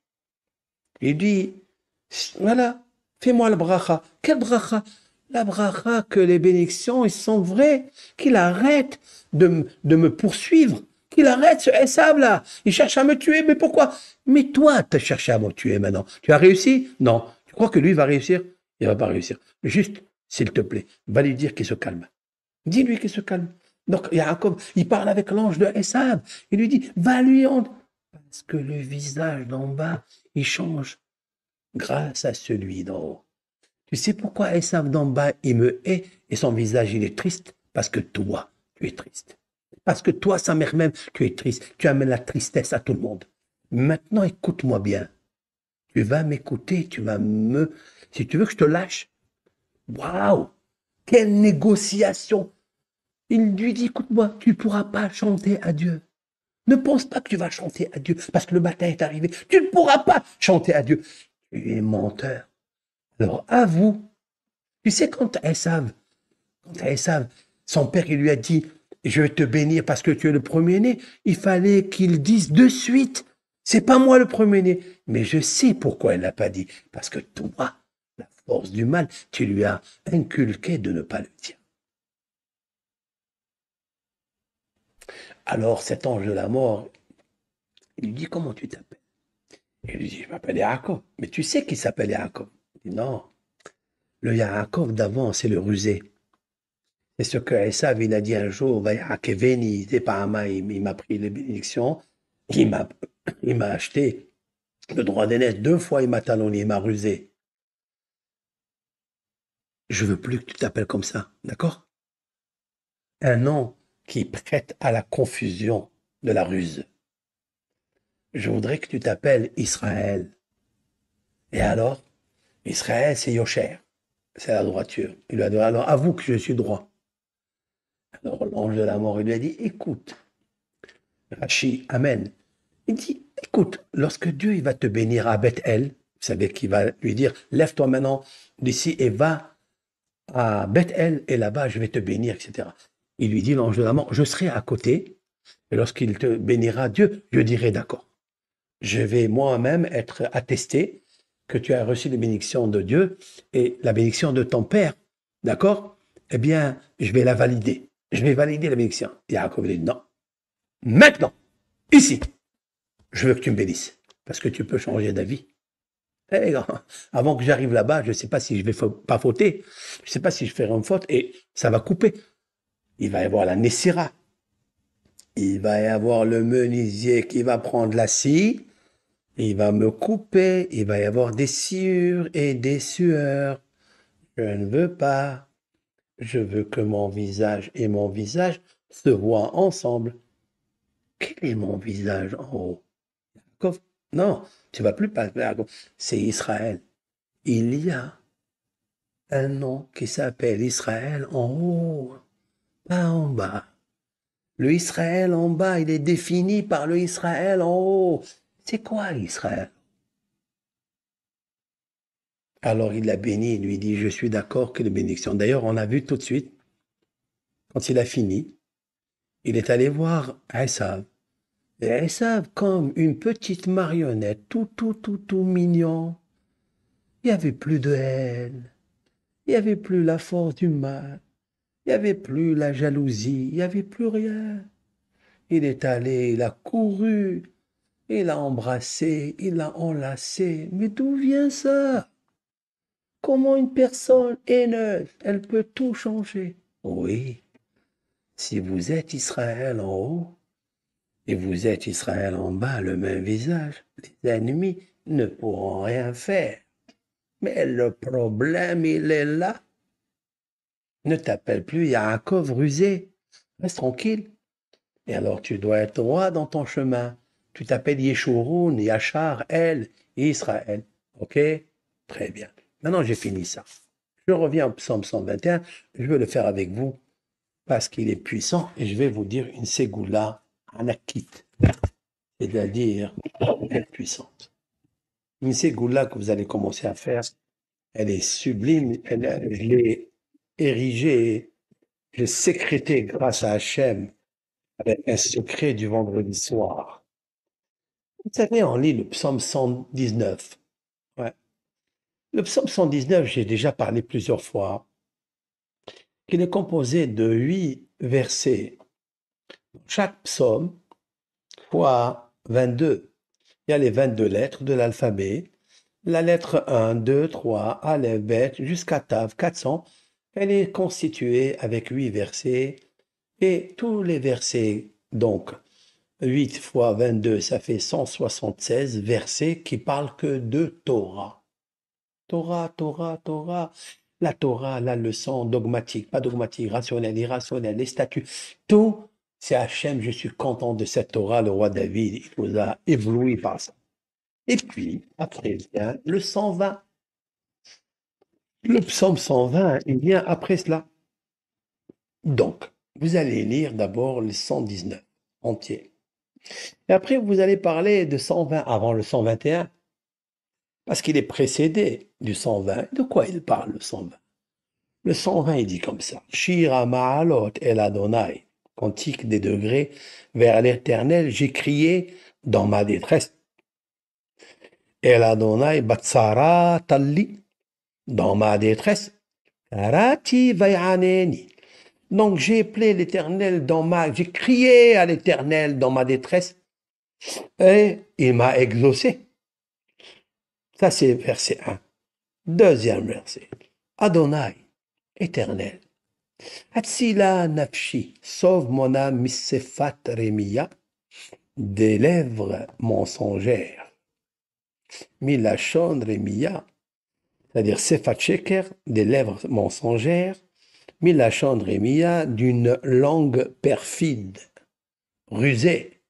Il dit, voilà, fais-moi le bracha. Quel bracha? La bracha que les bénédictions, ils sont vraies, qu'il arrête de me poursuivre, qu'il arrête ce Esav là. Il cherche à me tuer, mais pourquoi? Mais toi, tu as cherché à me tuer maintenant. Tu as réussi? Non. Tu crois que lui va réussir? Il ne va pas réussir. Juste, s'il te plaît, va lui dire qu'il se calme. Dis-lui qu'il se calme. Donc, Yaakov, il parle avec l'ange de Esav. Il lui dit, va lui en... Parce que le visage d'en bas, il change grâce à celui d'en haut. Tu sais pourquoi Esav d'en bas, il me hait et son visage, il est triste? Parce que toi, tu es triste. Parce que toi, sa mère même, tu es triste. Tu amènes la tristesse à tout le monde. Maintenant, écoute-moi bien. Tu vas m'écouter, tu vas me... Si tu veux que je te lâche, waouh! Quelle négociation! Il lui dit, écoute-moi, tu ne pourras pas chanter à Dieu. Ne pense pas que tu vas chanter à Dieu parce que le matin est arrivé. Tu ne pourras pas chanter à Dieu. Tu es menteur. Alors, avoue. Tu sais, quand Esav, son père, il lui a dit, je vais te bénir parce que tu es le premier-né, il fallait qu'il dise de suite, c'est pas moi le premier-né. Mais je sais pourquoi il l'a pas dit. Parce que toi, la force du mal, tu lui as inculqué de ne pas le dire. Alors cet ange de la mort, il lui dit, comment tu t'appelles? Il lui dit, je m'appelle Yaakov. Mais tu sais qu'il s'appelle Yaakov? Il dit, non, le Yaakov d'avant, c'est le rusé. C'est ce que Esav, il a dit un jour, Vayakeveni, il m'a pris les bénédictions, il m'a acheté le droit d'aînesse 2 fois, il m'a talonné, il m'a rusé. Je veux plus que tu t'appelles comme ça, d'accord? Un nom qui prête à la confusion de la ruse. Je voudrais que tu t'appelles Israël. Et alors, Israël, c'est Yosher, c'est la droiture. Il lui a dit, alors avoue que je suis droit. Alors l'ange de la mort, il lui a dit, écoute, Rashi, Amen. Il dit, écoute, lorsque Dieu il va te bénir à Bethel, vous savez qu'il va lui dire, lève-toi maintenant d'ici et va à Bethel, et là-bas je vais te bénir, etc. Il lui dit, l'ange de la mort, je serai à côté, et lorsqu'il te bénira Dieu, je dirai d'accord. Je vais moi-même être attesté que tu as reçu les bénédictions de Dieu et la bénédiction de ton père, d'accord? Eh bien, je vais la valider. Je vais valider la bénédiction. Yaakov dit non. Maintenant, ici, je veux que tu me bénisses parce que tu peux changer d'avis. Eh, avant que j'arrive là-bas, je ne sais pas si je vais pas fauter, je ne sais pas si je ferai une faute et ça va couper. Il va y avoir la Nessira, il va y avoir le menuisier qui va prendre la scie, il va me couper, il va y avoir des sciures et des sueurs. Je ne veux pas. Je veux que mon visage et mon visage se voient ensemble. Quel est mon visage en haut? Yaakov? Non, tu vas plus parler Yaakov. C'est Israël. Il y a un nom qui s'appelle Israël en haut, pas en bas. Le Israël en bas, il est défini par le Israël en haut. C'est quoi Israël? Alors il l'a béni, il lui dit, je suis d'accord que les bénédictions. D'ailleurs, on a vu tout de suite, quand il a fini, il est allé voir Esav. Et Esav, comme une petite marionnette, tout mignon. Il n'y avait plus de haine, il n'y avait plus la force du mal, il n'y avait plus la jalousie, il n'y avait plus rien. Il est allé, il a couru, il a embrassé, il a enlacé. Mais d'où vient ça? Comment une personne haineuse, elle peut tout changer? Oui, si vous êtes Israël en haut et vous êtes Israël en bas, le même visage, les ennemis ne pourront rien faire. Mais le problème, il est là. Ne t'appelle plus Yaakov rusé. Reste tranquille. Et alors tu dois être droit dans ton chemin. Tu t'appelles Yeshurun, Yachar, El, Israël. OK? Très bien. Maintenant, j'ai fini ça. Je reviens au psaume 121. Je veux le faire avec vous parce qu'il est puissant et je vais vous dire une ségoula anakite, c'est-à-dire elle est puissante. Une ségoula que vous allez commencer à faire, elle est sublime. Je l'ai érigée, je l'ai sécrétée grâce à Hachem avec un secret du vendredi soir. Vous savez, on lit le psaume 119. Ouais. Le psaume 119, j'ai déjà parlé plusieurs fois, qu'il est composé de 8 versets. Chaque psaume fois 22. Il y a les 22 lettres de l'alphabet. La lettre 1, 2, 3, Aleph, Bet, jusqu'à Tav, 400. Elle est constituée avec 8 versets. Et tous les versets, donc 8 fois 22, ça fait 176 versets qui parlent que de Torah. Torah, Torah, Torah. La Torah, la leçon dogmatique, pas dogmatique, rationnelle, irrationnelle, les statuts, tout, c'est Hachem, je suis content de cette Torah, le roi David, il nous a ébloui par ça. Et puis, après vient le 120. Le psaume 120, il vient après cela. Donc, vous allez lire d'abord le 119 entier. Et après, vous allez parler de 120 avant le 121, parce qu'il est précédé du 120. De quoi il parle, le 120? Le 120, il dit comme ça. Shira ma'alot el Adonai, cantique des degrés vers l'Éternel, j'ai crié dans ma détresse. El Adonai batsara talli, dans ma détresse. Karati vayaneni. Donc j'ai appelé l'Éternel j'ai crié à l'Éternel dans ma détresse et il m'a exaucé. Ça c'est verset 1. Deuxième verset. Adonai, Éternel. Hatsila nafshi, sauve mon âme misefat remia, des lèvres mensongères. Milachon remia, c'est-à-dire sefat sheker, des lèvres mensongères. Milachon remia, d'une langue perfide, rusée.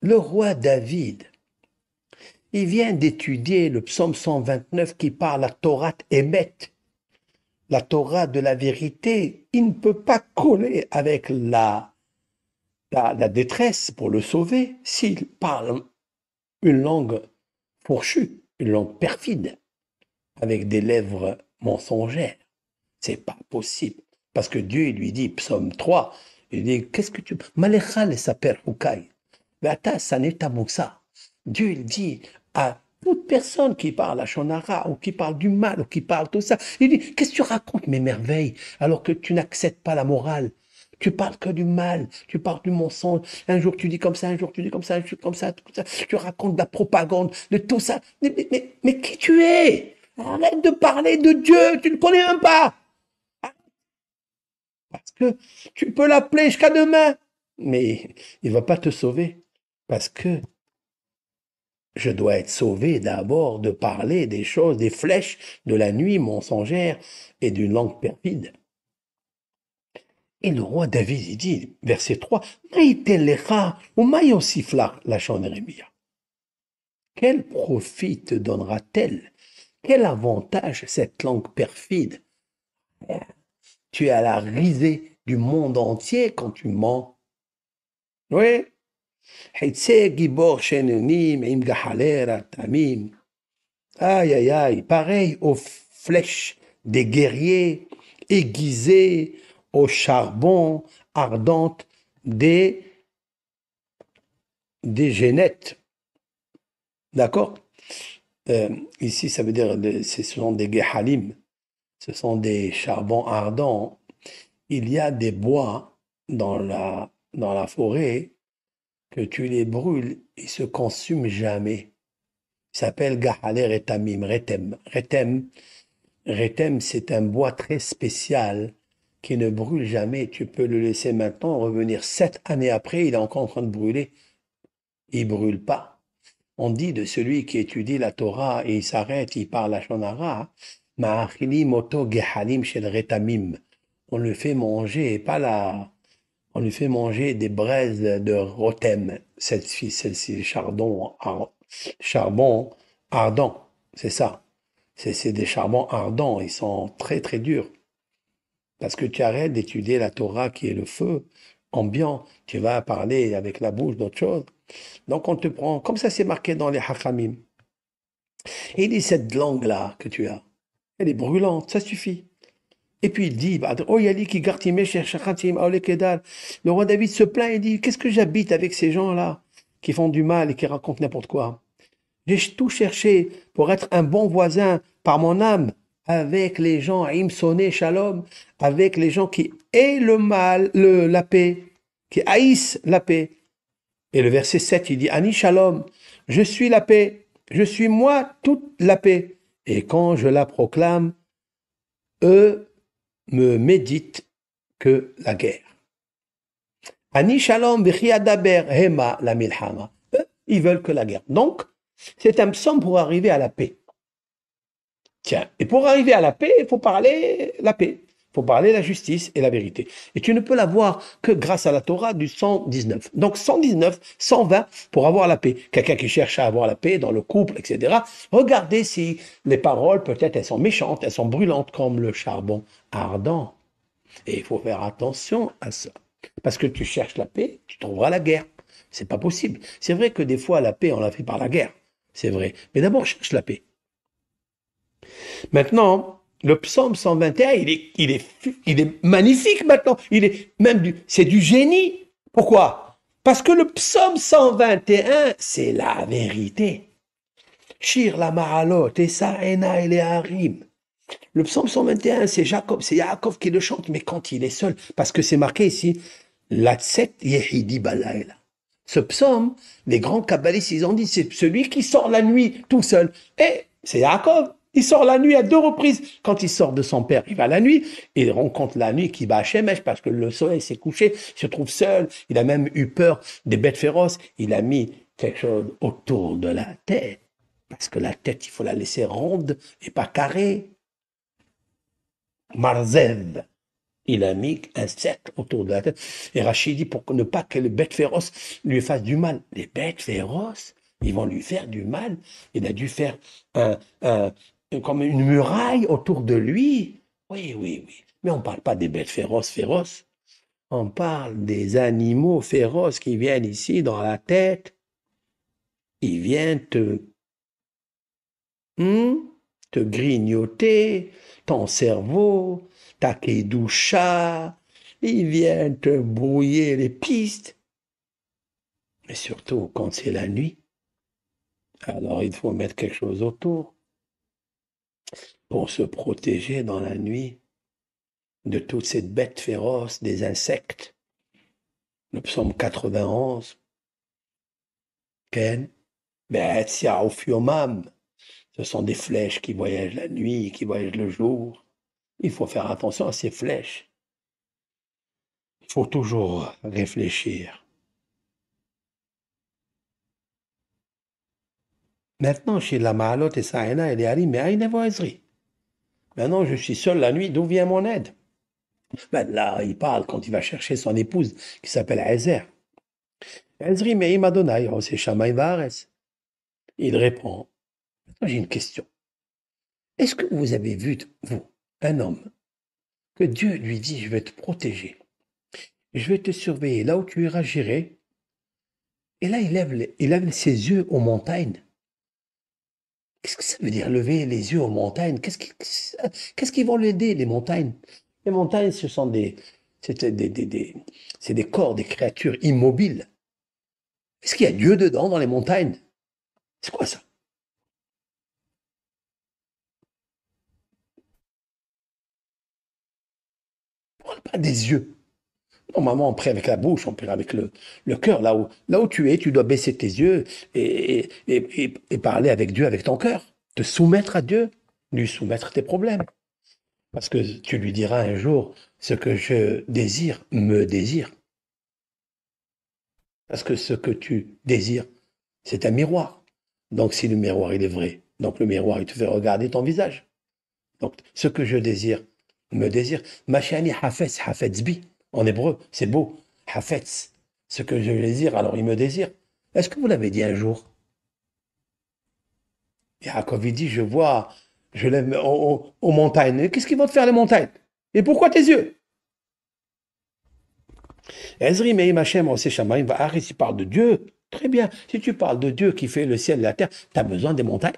Le roi David, il vient d'étudier le psaume 129 qui parle la Torah émet. La Torah de la vérité, il ne peut pas coller avec la détresse pour le sauver s'il parle une langue fourchue, une langue perfide, avec des lèvres mensongères. C'est pas possible. Parce que Dieu il lui dit, psaume 3, il dit, qu'est-ce que tu... Malecha le saper hukai. Beata saneta moussa. Dieu il dit à toute personne qui parle à Shonara, ou qui parle du mal, ou qui parle tout ça, il dit, qu'est-ce que tu racontes mes merveilles, alors que tu n'acceptes pas la morale? Tu parles que du mal, tu parles du mensonge. Un jour tu dis comme ça, un jour tu dis comme ça, un jour comme ça, tout ça. Tu racontes de la propagande, de tout ça. Mais qui tu es? Arrête de parler de Dieu, tu ne le connais même pas. Parce que tu peux l'appeler jusqu'à demain. Mais il ne va pas te sauver. Parce que je dois être sauvé d'abord de parler des choses, des flèches de la nuit mensongère et d'une langue perfide. Et le roi David, il dit, verset 3, Maïtellecha ou Maïosifla, la Jérémie. Quel profit te donnera-t-elle? Quel avantage cette langue perfide? Tu es à la risée du monde entier quand tu mens. Oui. Aïe, aïe, aïe, pareil aux flèches des guerriers aiguisées au charbon ardentes des génettes. D'accord? Ici, ça veut dire, ce sont des gehalim, ce sont des charbons ardents. Il y a des bois dans la forêt que tu les brûles, ils se consument jamais. Il s'appelle Gahaler Retamim, Retem. Retem, c'est un bois très spécial qui ne brûle jamais. Tu peux le laisser maintenant revenir 7 années après, il est encore en train de brûler. Il brûle pas. On dit de celui qui étudie la Torah et il s'arrête, il parle à Shonara, Ma'achili moto gehalim shel retamim. On le fait manger, pas la, on lui fait manger des braises de rotem, celle-ci, charbon ardent, c'est ça. C'est des charbons ardents, ils sont très très durs. Parce que tu arrêtes d'étudier la Torah qui est le feu ambiant, tu vas parler avec la bouche d'autre chose. Donc on te prend, comme ça c'est marqué dans les Hachamim. Et il dit, cette langue-là que tu as, elle est brûlante, ça suffit. Et puis il dit, oh Yali qui le roi David se plaint et dit, qu'est-ce que j'habite avec ces gens-là qui font du mal et qui racontent n'importe quoi? J'ai tout cherché pour être un bon voisin par mon âme avec les gens, Im Soné Shalom, avec les gens qui aient le mal, la paix, qui haïssent la paix. Et le verset 7, il dit, Ani Shalom, je suis la paix, je suis moi toute la paix. Et quand je la proclame, eux me méditent que la guerre. Ani Shalom v'chiadaber hema la milhama. Eux, ils veulent que la guerre. Donc, c'est un psaume pour arriver à la paix. Tiens, et pour arriver à la paix, il faut parler la paix. Il faut parler la justice et la vérité. Et tu ne peux l'avoir que grâce à la Torah du 119. Donc 119, 120 pour avoir la paix. Quelqu'un qui cherche à avoir la paix dans le couple, etc. Regardez si les paroles, peut-être, elles sont méchantes, elles sont brûlantes comme le charbon ardent. Et il faut faire attention à ça. Parce que tu cherches la paix, tu trouveras la guerre. C'est pas possible. C'est vrai que des fois, la paix, on la fait par la guerre. C'est vrai. Mais d'abord, cherche la paix. Maintenant, le psaume 121, il est magnifique maintenant. C'est du génie. Pourquoi? Parce que le psaume 121, c'est la vérité. Shir la Mahalot, Esa Ena et les Harim. Le psaume 121, c'est Yaakov qui le chante, mais quand il est seul, parce que c'est marqué ici, Latset Yehidi Balayla. Ce psaume, les grands kabbalistes, ils ont dit, c'est celui qui sort la nuit tout seul. Et c'est Yaakov. Il sort la nuit à 2 reprises. Quand il sort de son père, il va la nuit, et il rencontre la nuit qui va à Shemesh parce que le soleil s'est couché, il se trouve seul, il a même eu peur des bêtes féroces, il a mis quelque chose autour de la tête, parce que la tête, il faut la laisser ronde et pas carrée. Marzev, il a mis un cercle autour de la tête. Et Rachid dit pour ne pas que les bêtes féroces lui fassent du mal. Les bêtes féroces, ils vont lui faire du mal. Il a dû faire comme une muraille autour de lui. Oui, oui, oui. Mais on ne parle pas des bêtes féroces. On parle des animaux féroces qui viennent ici dans la tête. Ils viennent te grignoter ton cerveau, ta kedusha, ils viennent te brouiller les pistes. Mais surtout quand c'est la nuit, alors il faut mettre quelque chose autour pour se protéger dans la nuit. de toute cette bête féroce, des insectes. Le psaume 91, Ken, Be'etz Ya'uf Yomam. Ce sont des flèches qui voyagent la nuit, qui voyagent le jour. Il faut faire attention à ces flèches. Il faut toujours réfléchir. Maintenant, chez la Ma'alot et Sa'ena et les Harim, mais Aïn Evo Ezri. Maintenant, je suis seul la nuit, d'où vient mon aide? Ben là, il parle quand il va chercher son épouse, qui s'appelle Ezer. Ezri Me'im Adonai, c'est Shamayim Va'aretz. Il répond. Maintenant, j'ai une question. Est-ce que vous avez vu, vous, un homme, que Dieu lui dit, je vais te protéger, je vais te surveiller, là où tu iras, j'irai. Et là, il lève ses yeux aux montagnes. Qu'est-ce que ça veut dire, lever les yeux aux montagnes? Qu'est-ce qui vont l'aider, les montagnes? Les montagnes, ce sont c'est des corps, des créatures immobiles. Est-ce qu'il y a Dieu dedans, dans les montagnes? C'est quoi ça? On parle pas des yeux. Normalement, on prie avec la bouche, on prie avec le cœur. Là où tu es, tu dois baisser tes yeux et parler avec Dieu, avec ton cœur. Te soumettre à Dieu, lui soumettre tes problèmes. Parce que tu lui diras un jour, ce que je désire me désire. Parce que ce que tu désires, c'est un miroir. Donc si le miroir, il est vrai, donc le miroir, il te fait regarder ton visage. Donc ce que je désire me désire. Mashani hafetz, hafetz bi. En hébreu, c'est beau. Hafetz. Ce que je désire, alors il me désire. Est-ce que vous l'avez dit un jour? Yaakov, il dit, je lève aux montagnes. Qu'est-ce qu'ils vont te faire les montagnes? Et pourquoi tes yeux? Ezri Meim Hashem Oseh Shamayim Va'aretz, il parle de Dieu. Très bien. Si tu parles de Dieu qui fait le ciel et la terre, tu as besoin des montagnes.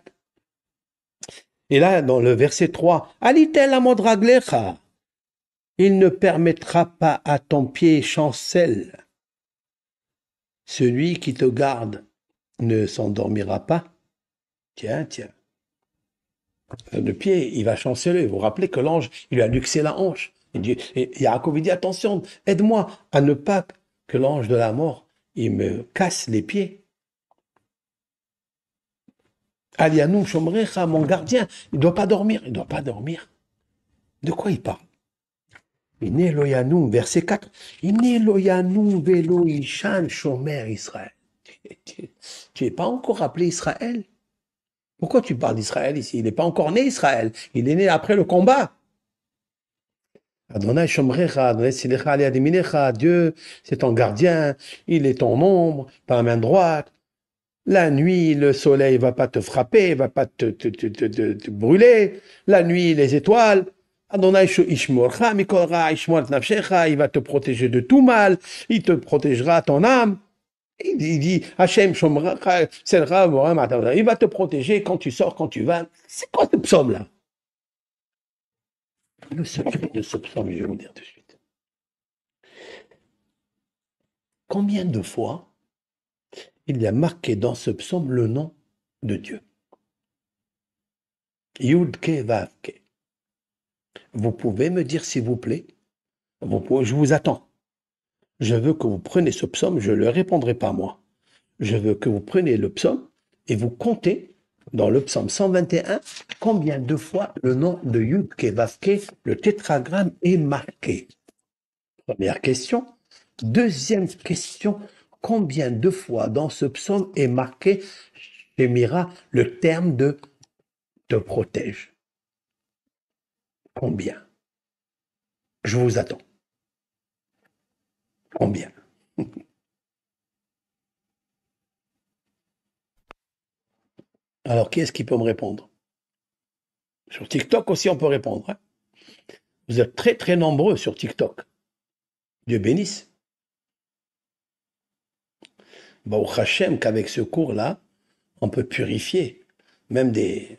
Et là, dans le verset 3, Alitel amod raglecha, il ne permettra pas à ton pied chancelle. Celui qui te garde ne s'endormira pas. Tiens. Le pied, il va chanceler. Vous vous rappelez que l'ange, il lui a luxé la hanche. Et Yaakov, il dit, attention, aide-moi à ne pas que l'ange de la mort, il me casse les pieds. Alianou Shomrecha, mon gardien, il ne doit pas dormir. Il ne doit pas dormir. De quoi il parle? Iné Loyanou, verset 4. Iné Loyanou velo ishan shomer Israël. Tu n'es pas encore appelé Israël? Pourquoi tu parles d'Israël ici? Il n'est pas encore né Israël. Il est né après le combat. Adonai Shomrecha, Adonai Silecha Aliadiminecha, Dieu, c'est ton gardien, il est ton ombre, ta main droite. La nuit, le soleil ne va pas te frapper, va pas te brûler. La nuit, les étoiles. Adonai Ishmorcha, Mikolra, Ishmor Nafshecha, il va te protéger de tout mal, il te protégera ton âme. Il dit, Hachem Shomrecha, Selra, il va te protéger quand tu sors, quand tu vas. C'est quoi ce psaume-là? Le secret de ce psaume, je vais vous dire tout de suite. Combien de fois il y a marqué dans ce psaume le nom de Dieu? Yud-Ke Vav-Ke. Vous pouvez me dire, s'il vous plaît, je vous attends. Je veux que vous preniez ce psaume, je ne le répondrai pas moi. Je veux que vous preniez le psaume et vous comptez dans le psaume 121 combien de fois le nom de Yud-Ke Vav-Ke, le tétragramme, est marqué. Première question. Deuxième question, combien de fois dans ce psaume est marqué chez Mira le terme de te protège? Combien? Je vous attends. Combien? Alors, qui est-ce qui peut me répondre? Sur TikTok aussi, on peut répondre. Hein. Vous êtes très, très nombreux sur TikTok. Dieu bénisse. Au Hachem, qu'avec ce cours-là, on peut purifier même des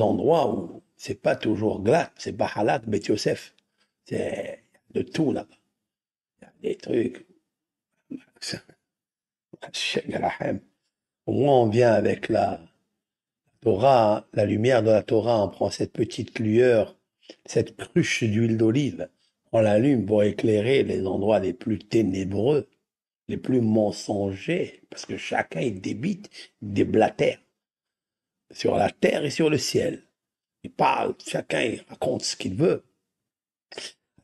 endroits où c'est pas toujours glatt, c'est pas halak, Bet Yosef. C'est de tout là-bas. Il y a des trucs. Au moins, on vient avec la Torah, hein, la lumière de la Torah, on prend cette petite lueur, cette cruche d'huile d'olive, On l'allume pour éclairer les endroits les plus ténébreux, les plus mensongers, parce que chacun il débite, il déblatère sur la terre et sur le ciel. Il parle, chacun il raconte ce qu'il veut.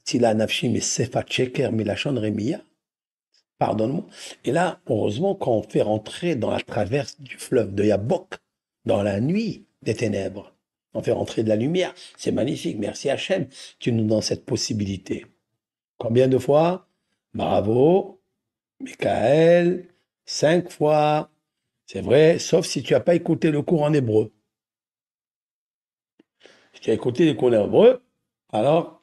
Tila nafshi mais sefa cheker milachon remia. Pardonne-moi. Et là, heureusement qu'on fait rentrer dans la traverse du fleuve de Yabok, dans la nuit des ténèbres. On fait rentrer de la lumière. C'est magnifique. Merci Hachem. Tu nous donnes cette possibilité. Combien de fois? Bravo, Michael, 5 fois. C'est vrai, sauf si tu n'as pas écouté le cours en hébreu. Si tu as écouté le cours en hébreu, alors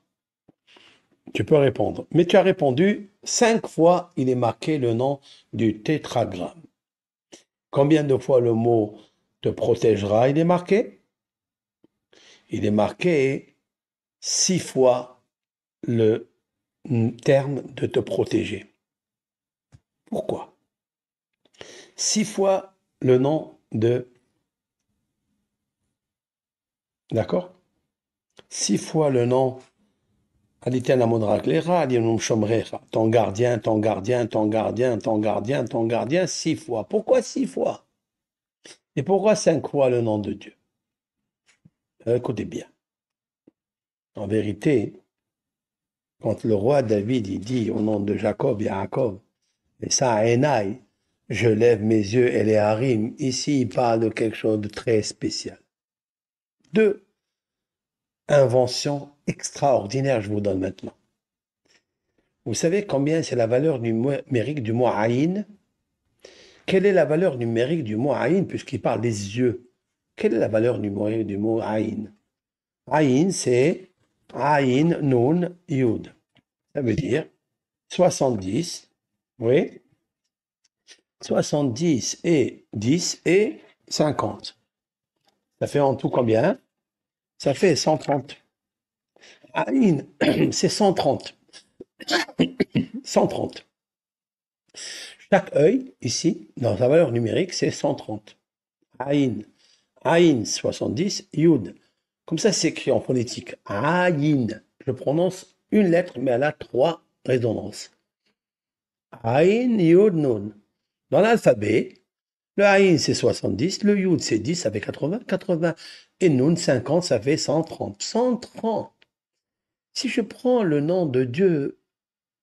tu peux répondre. Mais tu as répondu 5 fois, il est marqué le nom du tétragramme. Combien de fois le mot te protégera, il est marqué? Il est marqué 6 fois le terme de te protéger. Pourquoi? 6 fois le nom de... D'accord? 6 fois le nom Alitel Amodrak Lera, Alienum Shomrecha, ton gardien, ton gardien, ton gardien, ton gardien, ton gardien, 6 fois. Pourquoi 6 fois? Et pourquoi 5 fois le nom de Dieu? Écoutez bien. En vérité, quand le roi David il dit au nom de Jacob, Yaakov, et ça, Enaï, je lève mes yeux et les harim, ici il parle de quelque chose de très spécial. Deux inventions extraordinaires, je vous donne maintenant. Vous savez combien c'est la valeur numérique du mot Aïn? Quelle est la valeur numérique du mot Aïn puisqu'il parle des yeux? Quelle est la valeur numérique du mot Aïn? Aïn, c'est Aïn, Nun, Yud. Ça veut dire 70, oui, 70 et 10 et 50. Ça fait en tout combien? Ça fait 130. Aïn, c'est 130. 130. Chaque œil, ici, dans sa valeur numérique, c'est 130. Aïn. Aïn, 70. Yud. Comme ça, c'est écrit en phonétique. Aïn. Je prononce une lettre, mais elle a 3 résonances. Aïn, Yud, Nun. Dans l'alphabet, le Aïn, c'est 70. Le Yud, c'est 10, ça fait 80. 80. Et Nun, 50, ça fait 130. 130. Si je prends le nom de Dieu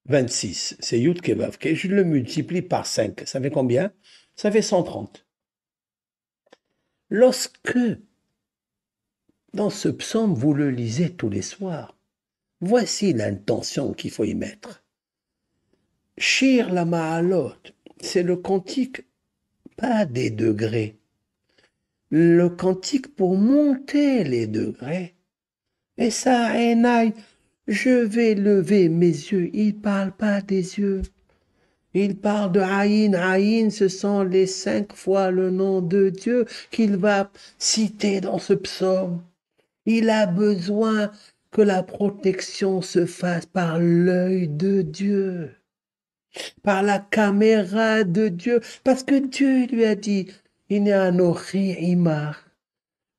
26, c'est Yud Kevav, je le multiplie par 5, ça fait combien? Ça fait 130. Lorsque, dans ce psaume, vous le lisez tous les soirs, voici l'intention qu'il faut y mettre. Shir la Ma'alot, c'est le cantique, pas des degrés, le cantique pour monter les degrés. Et ça, Enaï, je vais lever mes yeux. Il ne parle pas des yeux. Il parle de Aïn. Aïn, ce sont les 5 fois le nom de Dieu qu'il va citer dans ce psaume. Il a besoin que la protection se fasse par l'œil de Dieu, par la caméra de Dieu, parce que Dieu lui a dit, Inéanochi Imar,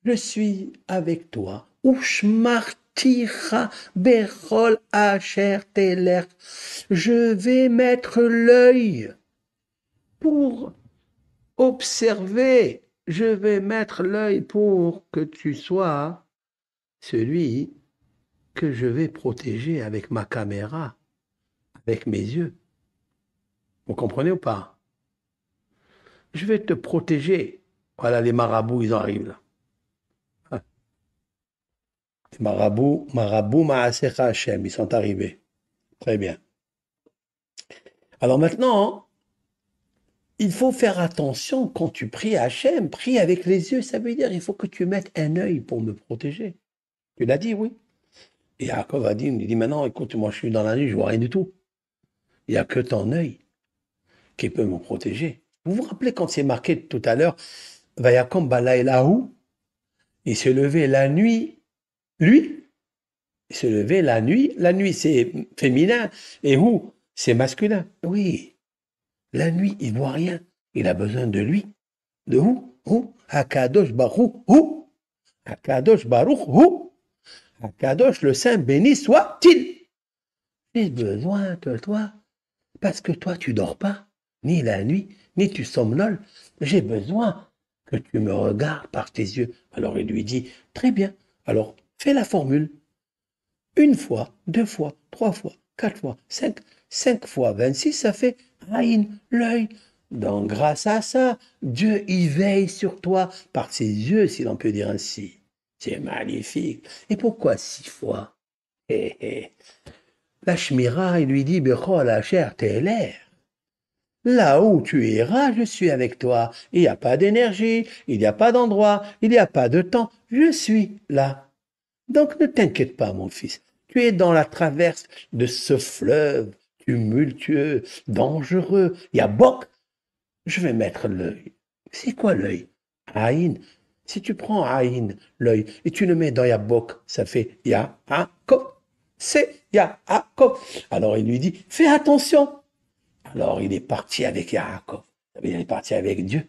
je suis avec toi. Ushmarticha Berol Asher Teler. Je vais mettre l'œil pour observer. Je vais mettre l'œil pour que tu sois celui que je vais protéger avec ma caméra, avec mes yeux. Vous comprenez ou pas? Je vais te protéger. Voilà, les marabouts, ils arrivent là. Marabout, Maasecha Hashem, ils sont arrivés. Très bien. Alors maintenant, il faut faire attention quand tu pries à Hachem, prie avec les yeux, ça veut dire il faut que tu mettes un œil pour me protéger. Tu l'as dit, oui. Et Yaakov a dit, il dit maintenant, écoute, moi je suis dans la nuit, je vois rien du tout. Il n'y a que ton œil qui peut me protéger. Vous vous rappelez quand c'est marqué tout à l'heure, Vayakom Balaïlahu, il s'est levé la nuit, lui, il se levait la nuit c'est féminin, et où c'est masculin. Oui, la nuit, il ne voit rien, il a besoin de lui. De où Akadosh Baruch Hu, Akadosh Baruch Hu, Akadosh le Saint béni soit-il. J'ai besoin de toi, parce que toi, tu dors pas, ni la nuit, ni tu somnoles. J'ai besoin que tu me regardes par tes yeux. Alors il lui dit, très bien, alors fais la formule. Une fois, deux fois, trois fois, quatre fois, cinq fois 26, ça fait Aïn, l'œil. Donc grâce à ça, Dieu y veille sur toi par ses yeux, si l'on peut dire ainsi. C'est magnifique. Et pourquoi 6 fois? Hé, hé. La Shmira, il lui dit, Bechol Asher Te'eler. Là où tu iras, je suis avec toi. Il n'y a pas d'énergie, il n'y a pas d'endroit, il n'y a pas de temps. Je suis là. Donc ne t'inquiète pas, mon fils. Tu es dans la traverse de ce fleuve tumultueux, dangereux. Il y a Bok, je vais mettre l'œil. C'est quoi l'œil? Aïn. Si tu prends Aïn, l'œil, et tu le mets dans Yabok, ça fait Yaakov. C'est Yaakov. Alors il lui dit, fais attention. Alors il est parti avec Yaakov. Il est parti avec Dieu,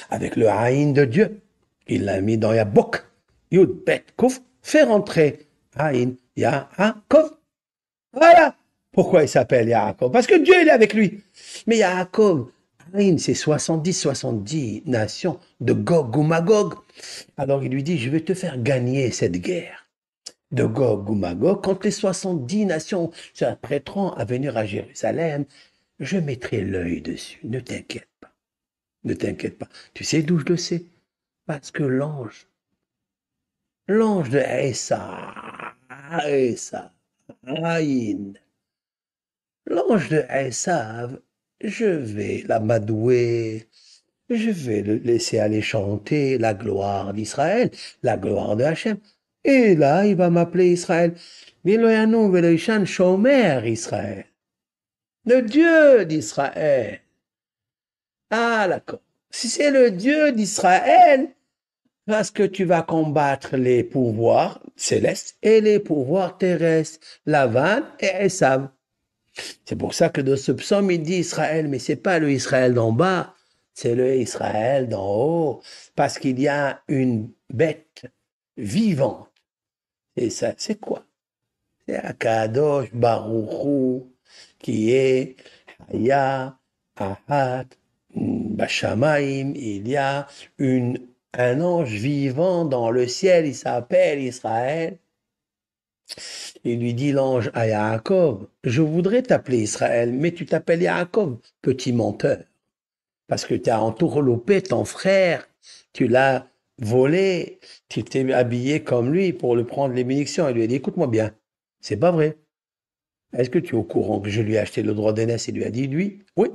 avec le Aïn de Dieu. Il l'a mis dans Yabok. Yud Bet Kouf, fait rentrer Aïn Yaakov. Voilà pourquoi il s'appelle Yaakov. Parce que Dieu il est avec lui. Mais Yaakov, Aïn, c'est 70 nations de Gog ou Magog. Alors il lui dit, je vais te faire gagner cette guerre de Gog ou Magog. Quand les 70 nations s'apprêteront à venir à Jérusalem, je mettrai l'œil dessus. Ne t'inquiète pas. Ne t'inquiète pas. Tu sais d'où je le sais? Parce que l'ange de Essa, Aïn, l'ange de Esav, je vais l'amadouer, je vais le laisser aller chanter la gloire d'Israël, la gloire de Hachem. Et là, il va m'appeler Israël. Veloyanou veloishan shomer Israël. Le Dieu d'Israël. Ah, d'accord. Si c'est le Dieu d'Israël, parce que tu vas combattre les pouvoirs célestes et les pouvoirs terrestres, Lavan et Esav. C'est pour ça que dans ce psaume, il dit Israël, mais c'est pas le Israël d'en bas, c'est le Israël d'en haut, parce qu'il y a une bête vivante. Et ça, c'est quoi? C'est Akadosh Baruchou, qui est Haya, Ahat, Bashamaim. Il y a un ange vivant dans le ciel, il s'appelle Israël. Il lui dit l'ange à Yaakov, je voudrais t'appeler Israël, mais tu t'appelles Yaakov, petit menteur, parce que tu as entourloupé ton frère, tu l'as volé, tu t'es habillé comme lui pour le prendre les bénédictions. Il lui a dit, écoute-moi bien, c'est pas vrai. Est-ce que tu es au courant que je lui ai acheté le droit d'aînesse? Il lui a dit, lui, oui.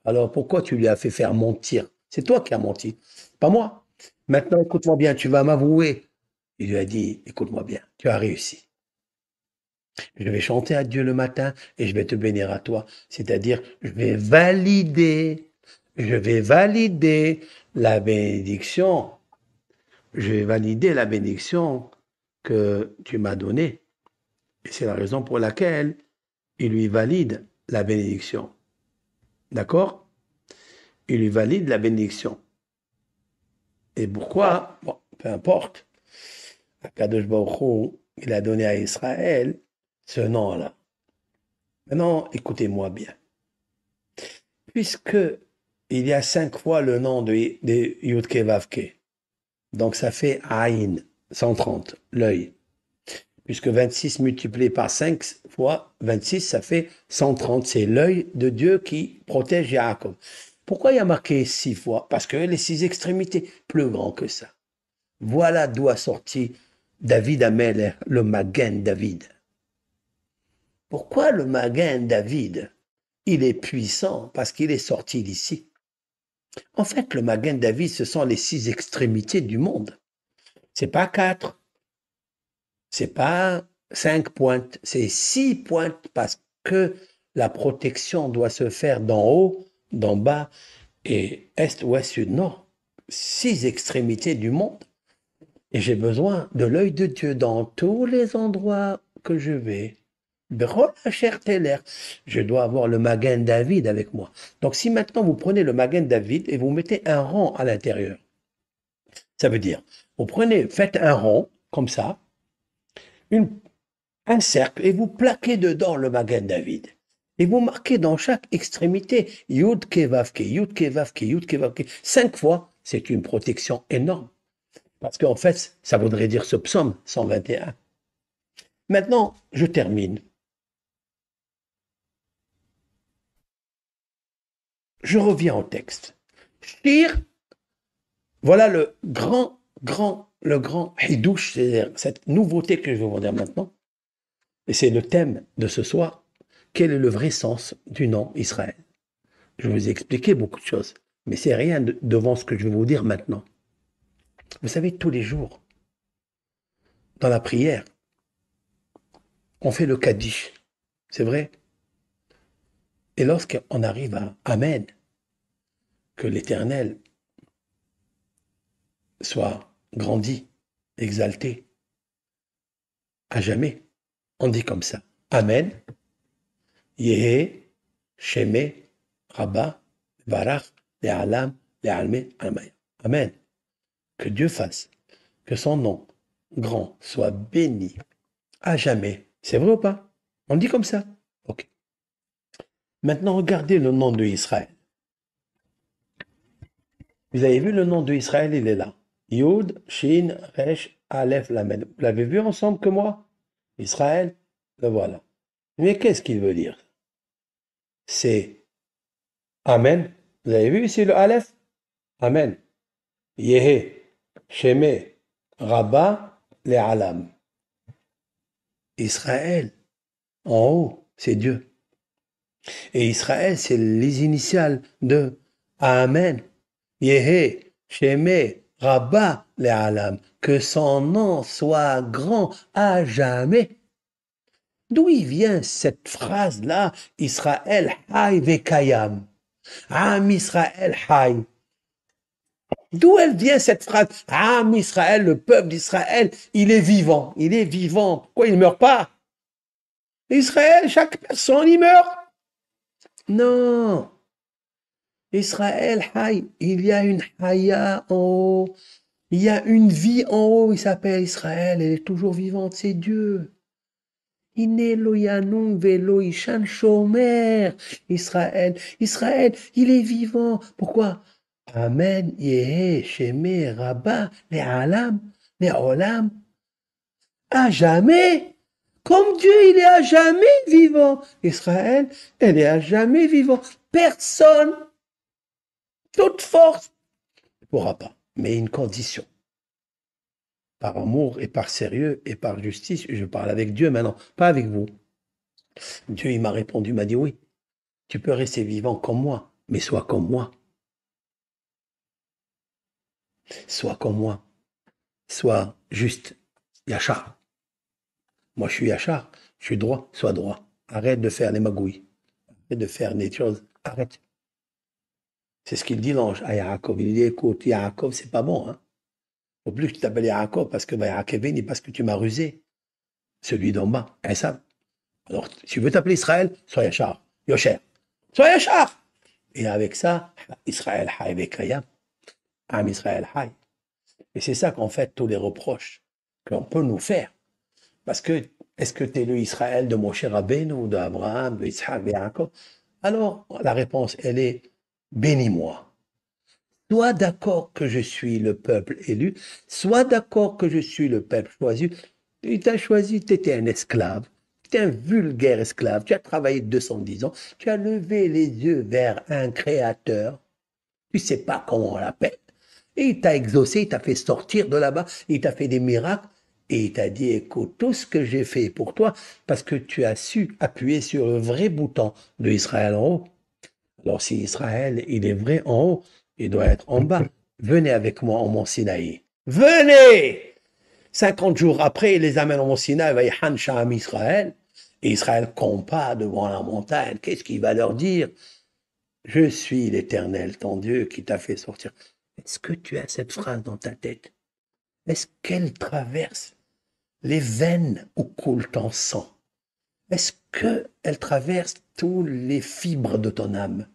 Alors pourquoi tu lui as fait faire mentir? C'est toi qui as menti, pas moi. Maintenant, écoute-moi bien, tu vas m'avouer. Il lui a dit, écoute-moi bien, tu as réussi. Je vais chanter à Dieu le matin et je vais te bénir à toi. C'est-à-dire, je vais valider la bénédiction. Je vais valider la bénédiction que tu m'as donnée. Et c'est la raison pour laquelle il lui valide la bénédiction. D'accord? Il lui valide la bénédiction. Et pourquoi? Bon, peu importe. Akadosh Baruch Hu, il a donné à Israël ce nom-là. Maintenant, écoutez-moi bien. Puisque il y a 5 fois le nom de Yudke Vavke, donc ça fait Aïn, 130, l'œil. Puisque 26 multiplié par 5 fois 26, ça fait 130. C'est l'œil de Dieu qui protège Jacob. Pourquoi il y a marqué 6 fois? Parce que les 6 extrémités, plus grand que ça. Voilà d'où a sorti David Ameler, le Magen David. Pourquoi le Magen David? Il est puissant parce qu'il est sorti d'ici. En fait, le Magen David, ce sont les 6 extrémités du monde. C'est pas 4, c'est pas 5 pointes, c'est 6 pointes parce que la protection doit se faire d'en haut, d'en bas et est, ouest, sud, nord. 6 extrémités du monde. Et j'ai besoin de l'œil de Dieu dans tous les endroits que je vais. Je dois avoir le Magen David avec moi. Donc si maintenant vous prenez le Magen David et vous mettez un rang à l'intérieur, ça veut dire, faites un rond comme ça, une un cercle et vous plaquez dedans le Magen David. Et vous marquez dans chaque extrémité Yud Kevavke, Yud Kevavke, Yud Kevavke. 5 fois, c'est une protection énorme. Parce qu'en fait, ça voudrait dire ce psaume 121. Maintenant, je termine. Je reviens au texte. Shir, voilà le grand hidouche, c'est-à-dire cette nouveauté que je vais vous dire maintenant. Et c'est le thème de ce soir. Quel est le vrai sens du nom Israël? Je vous ai expliqué beaucoup de choses, mais c'est rien devant ce que je vais vous dire maintenant. Vous savez, tous les jours, dans la prière, on fait le Kaddish, c'est vrai. Et lorsqu'on arrive à Amen, que l'Éternel soit grandi, exalté, à jamais, on dit comme ça. Amen, Yehe, Sheme, Rabba, Barach, Le'alam, Le'alme, Almaya. Amen. Que Dieu fasse que son nom grand soit béni à jamais. C'est vrai ou pas? On dit comme ça. Ok. Maintenant, regardez le nom de Israël. Vous avez vu le nom de Israël, il est là. Yud, Shin, Resh, Aleph, Lamed. Vous l'avez vu ensemble que moi? Israël, le voilà. Mais qu'est-ce qu'il veut dire? C'est Amen. Vous avez vu ici le Aleph? Amen. Yehe, Sheme, Rabba, Le'alam. Israël, en haut, c'est Dieu. Et Israël, c'est les initiales de Amen. Yehe, Sheme, Rabba, Le'alam. Que son nom soit grand à jamais. D'où il vient cette phrase-là, Israël Hay Vekayam. Am Israël Hay. D'où elle vient cette phrase? Am Israël, le peuple d'Israël, il est vivant. Il est vivant. Pourquoi il ne meurt pas? Israël, chaque personne, il meurt. Non. Israël, Hay, il y a une Haya en haut. Il y a une vie en haut, il s'appelle Israël. Elle est toujours vivante, c'est Dieu. Ineloyanum velo ishan shomer. Israël, Israël, il est vivant. Pourquoi? Amen, Yehe, Sheme, Rabba, les Alam, les Olam. À jamais. Comme Dieu, il est à jamais vivant. Israël, elle est à jamais vivant. Personne, toute force, ne pourra pas. Mais une condition. Par amour et par sérieux et par justice, je parle avec Dieu maintenant, pas avec vous. Dieu, il m'a répondu, il m'a dit oui, tu peux rester vivant comme moi, mais sois comme moi. Sois comme moi. Sois juste. Yachar. Moi, je suis Yachar. Je suis droit. Sois droit. Arrête de faire les magouilles. Arrête de faire des choses. Arrête. C'est ce qu'il dit l'ange à Yaakov. Il dit, écoute, Yaakov, c'est pas bon. Hein. Au plus que tu t'appelles Yaakov parce que Yaakov, parce que tu m'as rusé. Celui d'en bas. Et ça. Alors, si tu veux t'appeler Israël, sois Yachar. Yosher. Sois Yachar. Et avec ça, Israël Haï Vekayam. Am Israël Haï. Et c'est ça qu'en fait, tous les reproches qu'on peut nous faire. Parce que, est-ce que tu es le Israël de Moshe Rabbeinu, ou d'Abraham, de Yitzhak, de Yaakov? Alors, la réponse, elle est, bénis-moi. Sois d'accord que je suis le peuple élu, sois d'accord que je suis le peuple choisi. Il t'a choisi, tu étais un esclave, tu es un vulgaire esclave, tu as travaillé 210 ans, tu as levé les yeux vers un créateur, tu ne sais pas comment on l'appelle, et il t'a exaucé, il t'a fait sortir de là-bas, il t'a fait des miracles, et il t'a dit, écoute, tout ce que j'ai fait pour toi, parce que tu as su appuyer sur le vrai bouton de Israël en haut. Alors si Israël, il est vrai en haut, il doit être en bas. Venez avec moi au mont Sinaï. Venez! 50 jours après, il les amène au mont Sinaï, va Han Sham Israël, et Israël combat devant la montagne. Qu'est-ce qu'il va leur dire? Je suis l'Éternel, ton Dieu, qui t'a fait sortir. Est-ce que tu as cette phrase dans ta tête? Est-ce qu'elle traverse les veines où coule ton sang? Est-ce qu'elle traverse toutes les fibres de ton âme?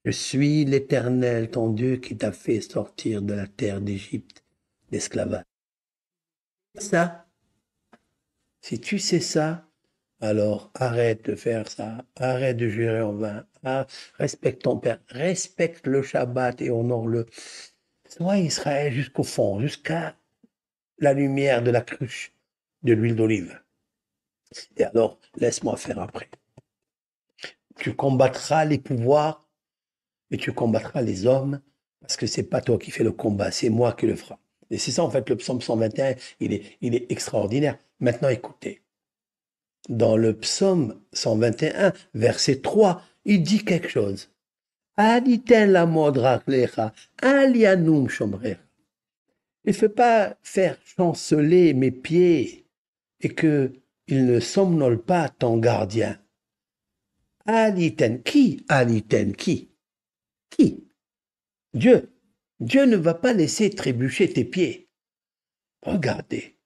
Je suis l'Éternel, ton Dieu, qui t'a fait sortir de la terre d'Égypte, d'esclavage. Ça, Si tu sais ça, alors arrête de faire ça, arrête de jurer en vain, respecte ton père, respecte le Shabbat et honore-le. Sois Israël jusqu'au fond, jusqu'à la lumière de la cruche de l'huile d'olive. Et alors, laisse-moi faire après. Tu combattras les pouvoirs et tu combattras les hommes parce que c'est pas toi qui fais le combat, c'est moi qui le ferai. Et c'est ça, en fait, le psaume 121, il est extraordinaire. Maintenant, écoutez. Dans le psaume 121, verset 3, il dit quelque chose. Aditen la modraklecha, alianum shomrecha. Il ne fait pas faire chanceler mes pieds et que il ne somnole pas ton gardien. Aliten, qui? Aliten, qui? Qui? Dieu. Dieu ne va pas laisser trébucher tes pieds. Regardez.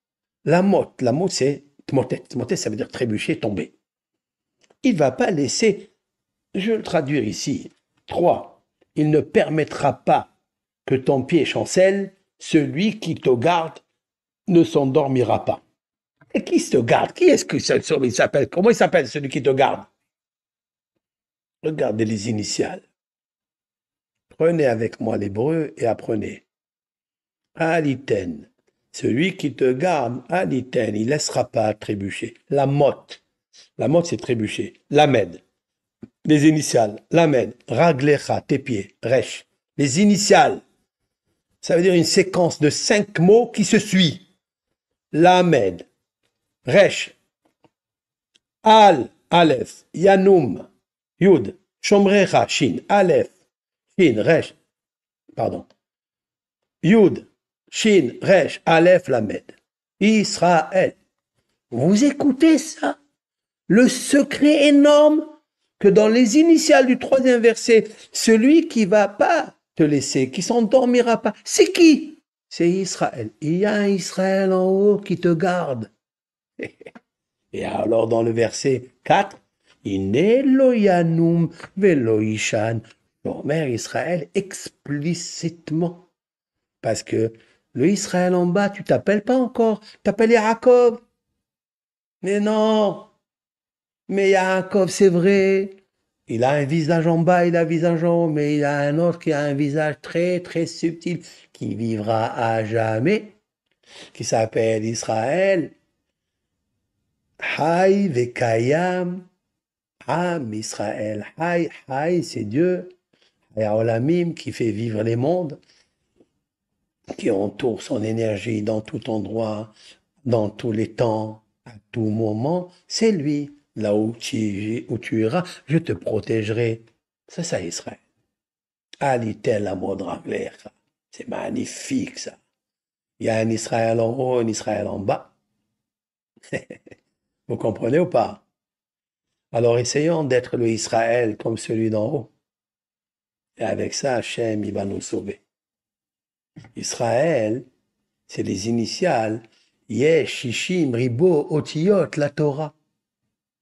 La motte c'est tmotet. Tmotet, ça veut dire trébucher, tomber. Il ne va pas laisser, je vais le traduire ici. 3. Il ne permettra pas que ton pied chancelle, celui qui te garde ne s'endormira pas. Et qui te garde? Qui est-ce que il s'appelle? Comment il s'appelle celui qui te garde? Regardez les initiales. Prenez avec moi l'hébreu et apprenez. Aliten, celui qui te garde, Aliten, il ne laissera pas trébucher. La motte c'est trébucher. Lamed, les initiales. Lamed, raglecha, tes pieds, resh. Les initiales, ça veut dire une séquence de 5 mots qui se suit. Lamed, resh, al, aleph, yanum, yud, shomrecha, shin, aleph, shin, resh, pardon. Yud, shin, resh, aleph, lamed. Israël. Vous écoutez ça? Le secret énorme que dans les initiales du 3e verset, celui qui va pas te laisser, qui s'endormira pas, c'est qui? C'est Israël. Il y a un Israël en haut qui te garde. Et alors dans le verset 4, Ineloyanum veloishan, Mère Israël explicitement. Parce que le Israël en bas, tu t'appelles pas encore, tu t'appelles Yaakov. Mais non, mais Yaakov, c'est vrai, il a un visage en bas, il a un visage en haut, mais il a un autre qui a un visage très, très subtil, qui vivra à jamais, qui s'appelle Israël. Hay vekayam, Am Israël. Hay, c'est Dieu. Olamim, qui fait vivre les mondes, qui entoure son énergie dans tout endroit, dans tous les temps, à tout moment, c'est lui. Là où tu iras, je te protégerai. C'est ça, Israël. Alitel Amodrakler. C'est magnifique, ça. Il y a un Israël en haut, un Israël en bas. Vous comprenez ou pas? Alors, essayons d'être le Israël comme celui d'en haut. Et avec ça, Hachem, il va nous sauver. Israël, c'est les initiales. Yesh, Shishim, Ribo, Otiyot, la Torah.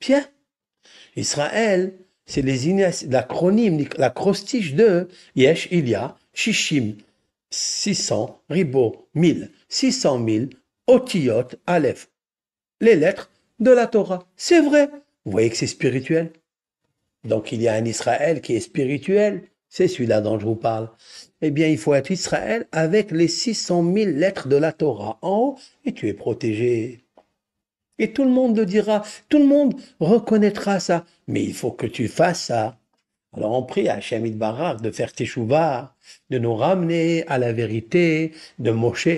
Bien. Israël, c'est l'acronyme, l'acrostiche de Yesh, il y a, Shishim, 600, Ribo, 1000, 600 000, Otiyot, Aleph, les lettres de la Torah. C'est vrai. Vous voyez que c'est spirituel. Donc il y a un Israël qui est spirituel. C'est celui-là dont je vous parle. Eh bien, il faut être Israël avec les 600 000 lettres de la Torah en haut et tu es protégé. Et tout le monde le dira, tout le monde reconnaîtra ça. Mais il faut que tu fasses ça. Alors on prie à Hachem Barak de faire teshuva, de nous ramener à la vérité de Moshe,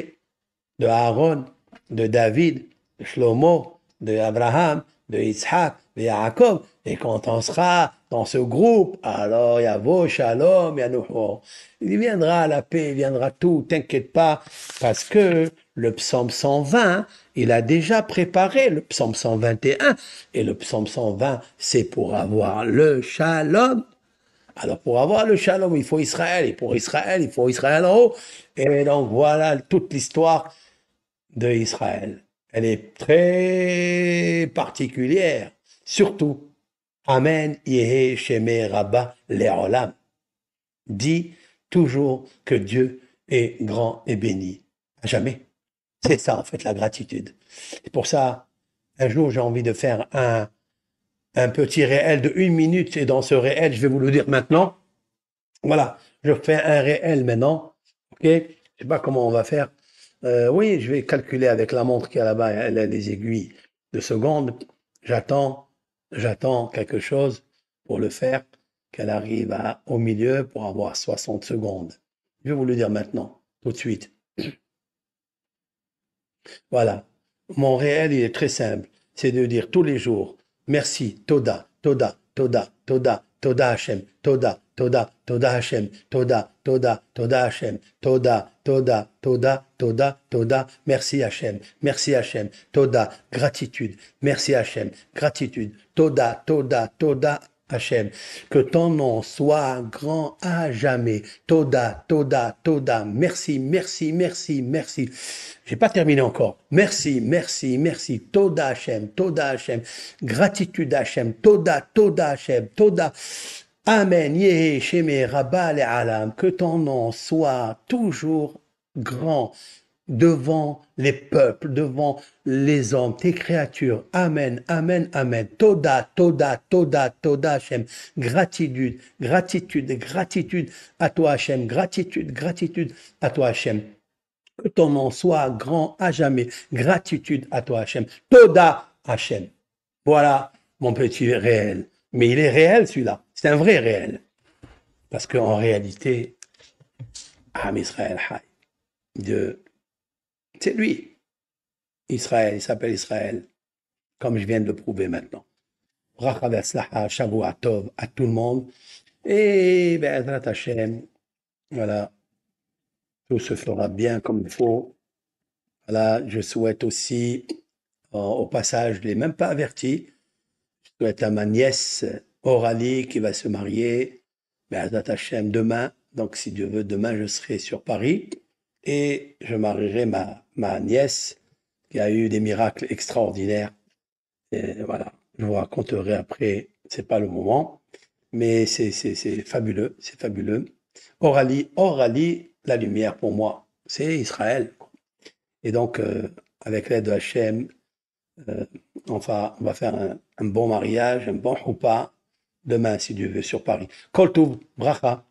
de Aaron, de David, de Shlomo, de Abraham, de Yitzhak, de Yaakov. Et quand on sera dans ce groupe, alors il y a vos shalom, il y a nous. Il viendra la paix, il viendra tout, t'inquiète pas, parce que le psaume 120, il a déjà préparé le psaume 121, et le psaume 120, c'est pour avoir le shalom. Alors pour avoir le shalom, il faut Israël, et pour Israël, il faut Israël en haut. Et donc voilà toute l'histoire de Israël. Elle est très particulière, surtout Amen Yehe Sheme Rabba Le'olam. Dit toujours que Dieu est grand et béni. À jamais. C'est ça, en fait, la gratitude. Et pour ça, Un jour, j'ai envie de faire un petit réel de 1 minute, et dans ce réel, je vais vous le dire maintenant. Voilà, je fais un réel maintenant. OK? Je sais pas comment on va faire. Oui, je vais calculer avec la montre qui est là-bas, elle a des aiguilles de secondes. J'attends, j'attends quelque chose pour le faire, qu'elle arrive au milieu pour avoir 60 secondes. Je vais vous le dire maintenant, tout de suite. Voilà. Mon réel, il est très simple. C'est de dire tous les jours, merci, Toda, Toda, Toda, Toda, Toda Hashem, Toda, Toda, Toda Hashem, Toda, Toda, Toda Hashem, Toda, Toda, Toda, Toda, Toda, merci Hashem, merci Hashem, Toda, gratitude, merci Hashem, gratitude, Toda, Toda, Toda, Hachem, que ton nom soit grand à jamais. Toda, Toda, Toda. Merci, merci, merci, merci. J'ai pas terminé encore. Merci, merci, merci. Toda Hachem, Toda Hachem. Gratitude Hachem. Toda, Toda Hachem. Toda. Amen. Yehe Sheme Rabba le Alam. Que ton nom soit toujours grand devant les peuples, devant les hommes, tes créatures. Amen, amen, amen. Toda, Toda, Toda, Toda, Hachem. Gratitude, gratitude, gratitude à toi, Hachem. Gratitude, gratitude à toi, Hachem. Que ton nom soit grand à jamais. Gratitude à toi, Hachem. Toda, Hachem. Voilà mon petit réel. Mais il est réel, celui-là. C'est un vrai réel. Parce qu'en réalité, Am Israël Hay, c'est lui. Israël, il s'appelle Israël, comme je viens de le prouver maintenant. Bracha v'atzlacha, Shavua Tov à tout le monde. Et Be'ezrat Hashem, voilà, tout se fera bien comme il faut. Voilà, je souhaite aussi, au passage, je ne l'ai même pas averti, je souhaite à ma nièce Aurélie qui va se marier, Be'ezrat Hashem, demain. Donc, si Dieu veut, demain, je serai sur Paris et je marierai ma nièce qui a eu des miracles extraordinaires. Et voilà, je vous raconterai après, c'est pas le moment, mais c'est fabuleux, c'est fabuleux. Aurélie, la lumière pour moi, c'est Israël. Et donc, avec l'aide de Hachem, on va faire un bon mariage, un bon choupa, demain, si Dieu veut, sur Paris. Kol Tov, bracha.